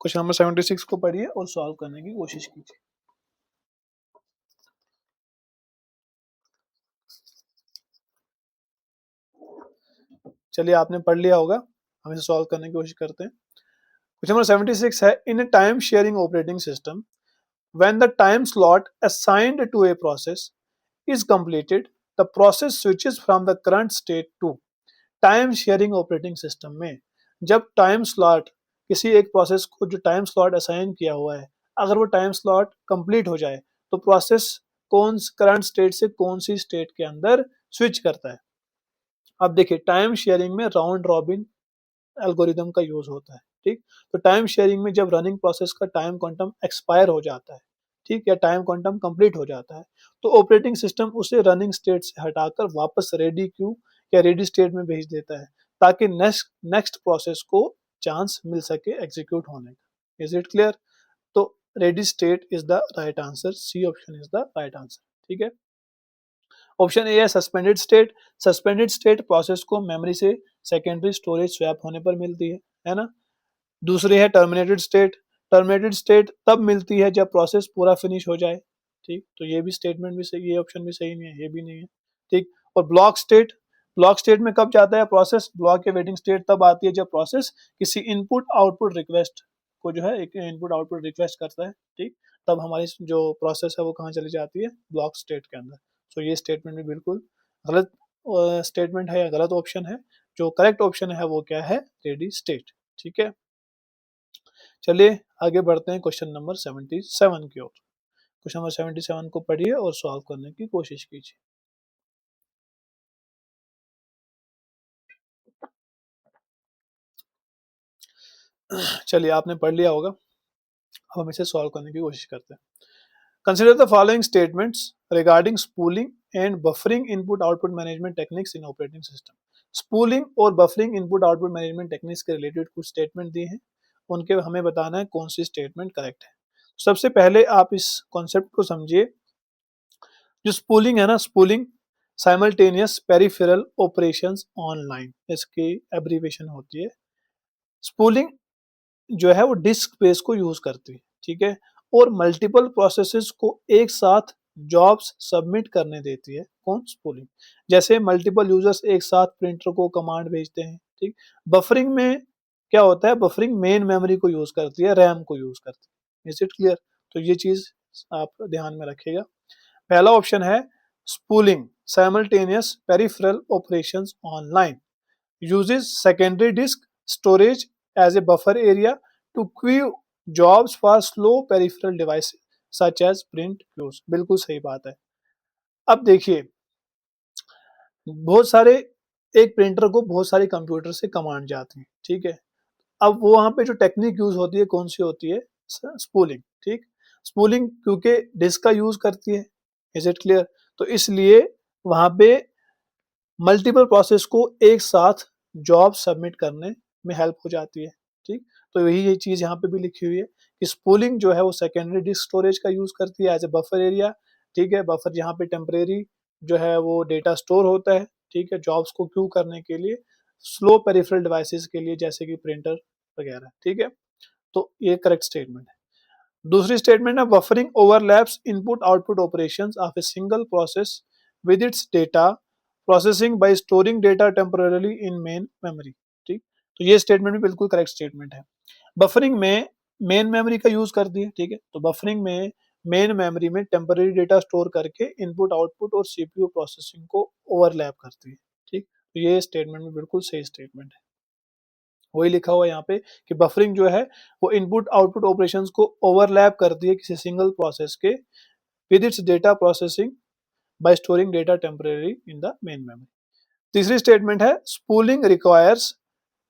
Speaker 1: क्वेश्चन नंबर 76 को पढ़िए और सॉल्व करने की कोशिश कीजिए। चलिए आपने पढ़ लिया होगा, हम इसे सॉल्व करने की कोशिश करते हैं। क्वेश्चन नंबर 76 है, in a time sharing operating system when the time slot assigned to a process is completed, the process switches from the current state to time sharing operating system में। जब time slot किसी एक process को जो time slot assign किया हुआ है, अगर वो टाइम स्लॉट कंप्लीट हो जाए तो प्रोसेस कौन करंट स्टेट से कौन सी स्टेट के अंदर स्विच करता है। अब देखिए टाइम शेयरिंग में राउंड रॉबिन एल्गोरिदम का यूज होता है, ठीक। तो टाइम शेयरिंग में जब रनिंग प्रोसेस का टाइम क्वांटम एक्सपायर हो जाता है, ठीक, या टाइम क्वांटम कंप्लीट हो जाता है, तो ऑपरेटिंग सिस्टम उसे रनिंग स्टेट से हटाकर वापस रेडी क्यू या रेडी स्टेट में भेज देता है, ताकि नेक्स्ट नेक्स्ट प्रोसेस को चांस मिल सके एग्जीक्यूट होने का। Is it clear? तो ready state is the right answer, C option is the right answer, ठीक है। ऑप्शन ए है suspended state. Suspended state process को मेमोरी से सेकेंडरी स्टोरेज स्वैप होने पर मिलती है ना। दूसरी है टर्मिनेटेड स्टेट। टर्मिनेटेड स्टेट तब मिलती है जब प्रोसेस पूरा फिनिश हो जाए, ठीक। तो ये भी स्टेटमेंट भी सही, ये ऑप्शन भी सही नहीं है, ये भी नहीं है, ठीक। और ब्लॉक स्टेट, ब्लॉक स्टेट में कब जाता है प्रोसेस, ब्लॉक या वेटिंग स्टेट तब आती है जब प्रोसेस किसी इनपुट आउटपुट रिक्वेस्ट को जो है एक इनपुट आउटपुट रिक्वेस्ट करता है, ठीक। तब हमारी जो प्रोसेस है वो कहाँ चली जाती है, ब्लॉक स्टेट के अंदर। तो ये स्टेटमेंट भी बिल्कुल गलत स्टेटमेंट है या गलत ऑप्शन है। जो करेक्ट ऑप्शन है वो क्या है, रेडी स्टेट, ठीक है। चलिए आगे बढ़ते हैं क्वेश्चन नंबर 77 की ओर। क्वेश्चन नंबर 77 को पढ़िए और सॉल्व करने की कोशिश कीजिए। चलिए आपने पढ़ लिया होगा, अब हम इसे सॉल्व करने की कोशिश करते हैं। Consider the following statements regarding spooling and buffering input output management techniques in operating system. Spooling और buffering input output management techniques के रिलेटेड कुछ स्टेटमेंट दिए हैं, उनके हमें बताना है कौन सी स्टेटमेंट करेक्ट है। सबसे पहले आप इस कॉन्सेप्ट को समझिए। जो स्पूलिंग है ना, spooling simultaneous peripheral operations online, इसकी एब्रीविएशन होती है। स्पूलिंग जो है वो डिस्क स्पेस को यूज करती है, ठीक है, और मल्टीपल प्रोसेसेस को एक साथ जॉब्स सबमिट करने देती है। कौन, स्पूलिंग। जैसे मल्टीपल यूजर्स एक साथ प्रिंटर को कमांड भेजते हैं, ठीक। बफरिंग में क्या होता है, बफरिंग मेन मेमोरी को यूज करती है, रैम को यूज करती है। Is it clear? तो ये चीज आप ध्यान में रखिएगा। पहला ऑप्शन है spooling simultaneous peripheral operations online uses secondary disk storage as a buffer area to queue jobs for slow peripheral devices such as print queues। बिल्कुल सही बात है। अब देखिए बहुत सारे, एक प्रिंटर को बहुत सारे कंप्यूटर से कमांड जाती है, ठीक है। अब वो वहां पे जो टेक्निक यूज होती है कौन सी होती है, स्पूलिंग, ठीक। स्पूलिंग क्योंकि डिस्क का यूज करती है। Is it clear? तो इसलिए वहां पे मल्टीपल प्रोसेस को एक साथ जॉब सबमिट करने में हेल्प हो जाती है, ठीक। तो यही ये चीज यहाँ पे भी लिखी हुई है कि स्पूलिंग जो है वो सेकेंडरी डिस्क स्टोरेज का यूज करती है एज ए बफर एरिया, ठीक है। बफर जहाँ पे टेम्परेरी जो है वो डेटा स्टोर होता है, ठीक है, जॉब्स को क्यू करने के लिए, स्लो पेरिफेरल डिवाइसेस के लिए जैसे कि प्रिंटर वगैरह, ठीक है। तो ये करेक्ट स्टेटमेंट है। दूसरी स्टेटमेंट है buffering overlaps input output operations of a single process with its data processing bye storing data temporary in main memory, ठीक। तो ये स्टेटमेंट भी बिल्कुल करेक्ट स्टेटमेंट है। बफरिंग में मेन मेमोरी का यूज करती है, ठीक है। तो बफरिंग में मेन मेमोरी में टेम्पररी डेटा स्टोर करके इनपुट आउटपुट और सीपीयू प्रोसेसिंग को ओवरलैप करती है, ठीक। तो ये स्टेटमेंट भी बिल्कुल सही स्टेटमेंट है। वही लिखा हुआ है यहाँ पे कि बफरिंग जो है वो इनपुट आउटपुट ऑपरेशंस को ओवरलैप करती है किसी सिंगल प्रोसेस के with its data processing bye storing data temporary in the main memory. तीसरी स्टेटमेंट है spooling requires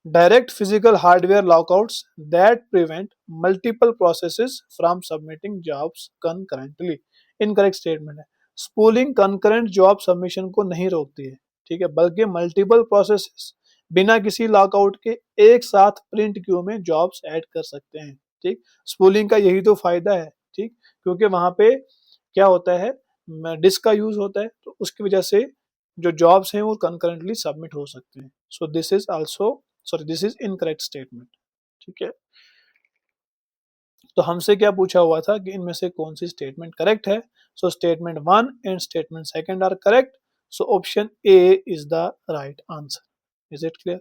Speaker 1: direct physical hardware lockouts that prevent multiple processes from submitting jobs concurrently. Incorrect statement है। Spooling concurrent job submission को नहीं रोकती है, ठीक है, बल्कि मल्टीपल प्रोसेसेस बिना किसी लॉकआउट के एक साथ प्रिंट क्यू में जॉब्स ऐड कर सकते हैं, ठीक। स्पूलिंग का यही तो फायदा है, ठीक, क्योंकि वहां पे क्या होता है, डिस्क का यूज होता है, तो उसकी वजह से जो जॉब्स हैं वो कंकरेंटली सबमिट हो सकते हैं। सो this is also, sorry, this is incorrect statement, ठीक है। तो हमसे क्या पूछा हुआ था कि इनमें से कौन सी स्टेटमेंट करेक्ट है। So statement 1 and statement 2 are correct. So option A is the right answer. Is it clear?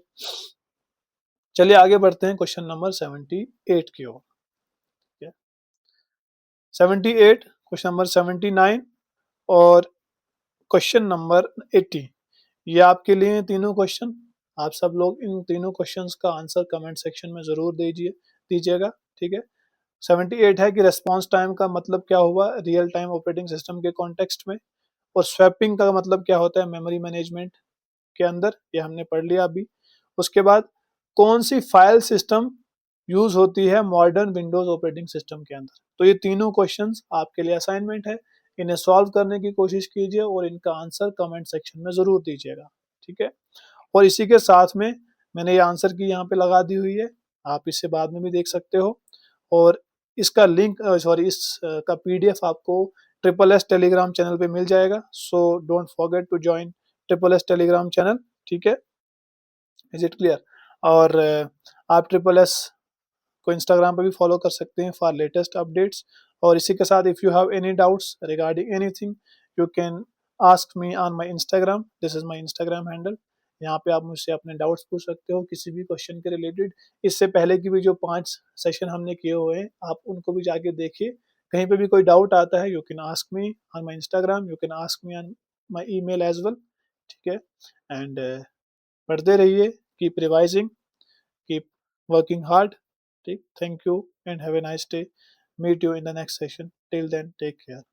Speaker 1: चलिए आगे बढ़ते हैं क्वेश्चन नंबर 78 की ओर। 78, क्वेश्चन नंबर 79 और क्वेश्चन नंबर 80, ये आपके लिए तीनों क्वेश्चन। आप सब लोग इन तीनों क्वेश्चंस का आंसर कमेंट सेक्शन में जरूर दीजिएगा, ठीक है। 78 है कि रेस्पॉन्स टाइम का मतलब क्या हुआ रियल टाइम ऑपरेटिंग सिस्टम के कॉन्टेक्स्ट में, और स्वैपिंग का मतलब क्या होता है मेमोरी मैनेजमेंट के अंदर, ये हमने पढ़ लिया अभी। उसके बाद कौन सी फाइल सिस्टम यूज होती है मॉडर्न विंडोज ऑपरेटिंग सिस्टम के अंदर। तो ये तीनों क्वेश्चंस आपके लिए असाइनमेंट है, इन्हें सॉल्व करने की कोशिश कीजिए और इनका आंसर कमेंट सेक्शन में जरूर दीजिएगा, ठीक है। और इसी के साथ में मैंने ये आंसर की यहाँ पे लगा दी हुई है, आप इसे बाद में भी देख सकते हो। और इसका लिंक सॉरी इस का पीडीएफ आपको ट्रिपल एस टेलीग्राम चैनल पे मिल जाएगा। So don't forget to join triple S Telegram channel, ठीक है। Is it clear? और आप ट्रिपल एस को इंस्टाग्राम पे भी फॉलो कर सकते हैं फॉर लेटेस्ट अपडेट्स। और इसी के साथ if you have any doubts regarding anything you can ask me on my Instagram, this is my Instagram handle. यहाँ पे आप मुझसे अपने डाउट्स पूछ सकते हो किसी भी क्वेश्चन के रिलेटेड। इससे पहले की भी जो 5 सेशन हमने किए हुए हैं आप उनको भी जाके देखिए। कहीं पे भी कोई डाउट आता है you can ask me on my Instagram, you can ask me on my email as well, ठीक है। एंड पढ़ते रहिए, keep revising, keep working hard. Thank you and have a nice day. Meet you in the next session. Till then, take care.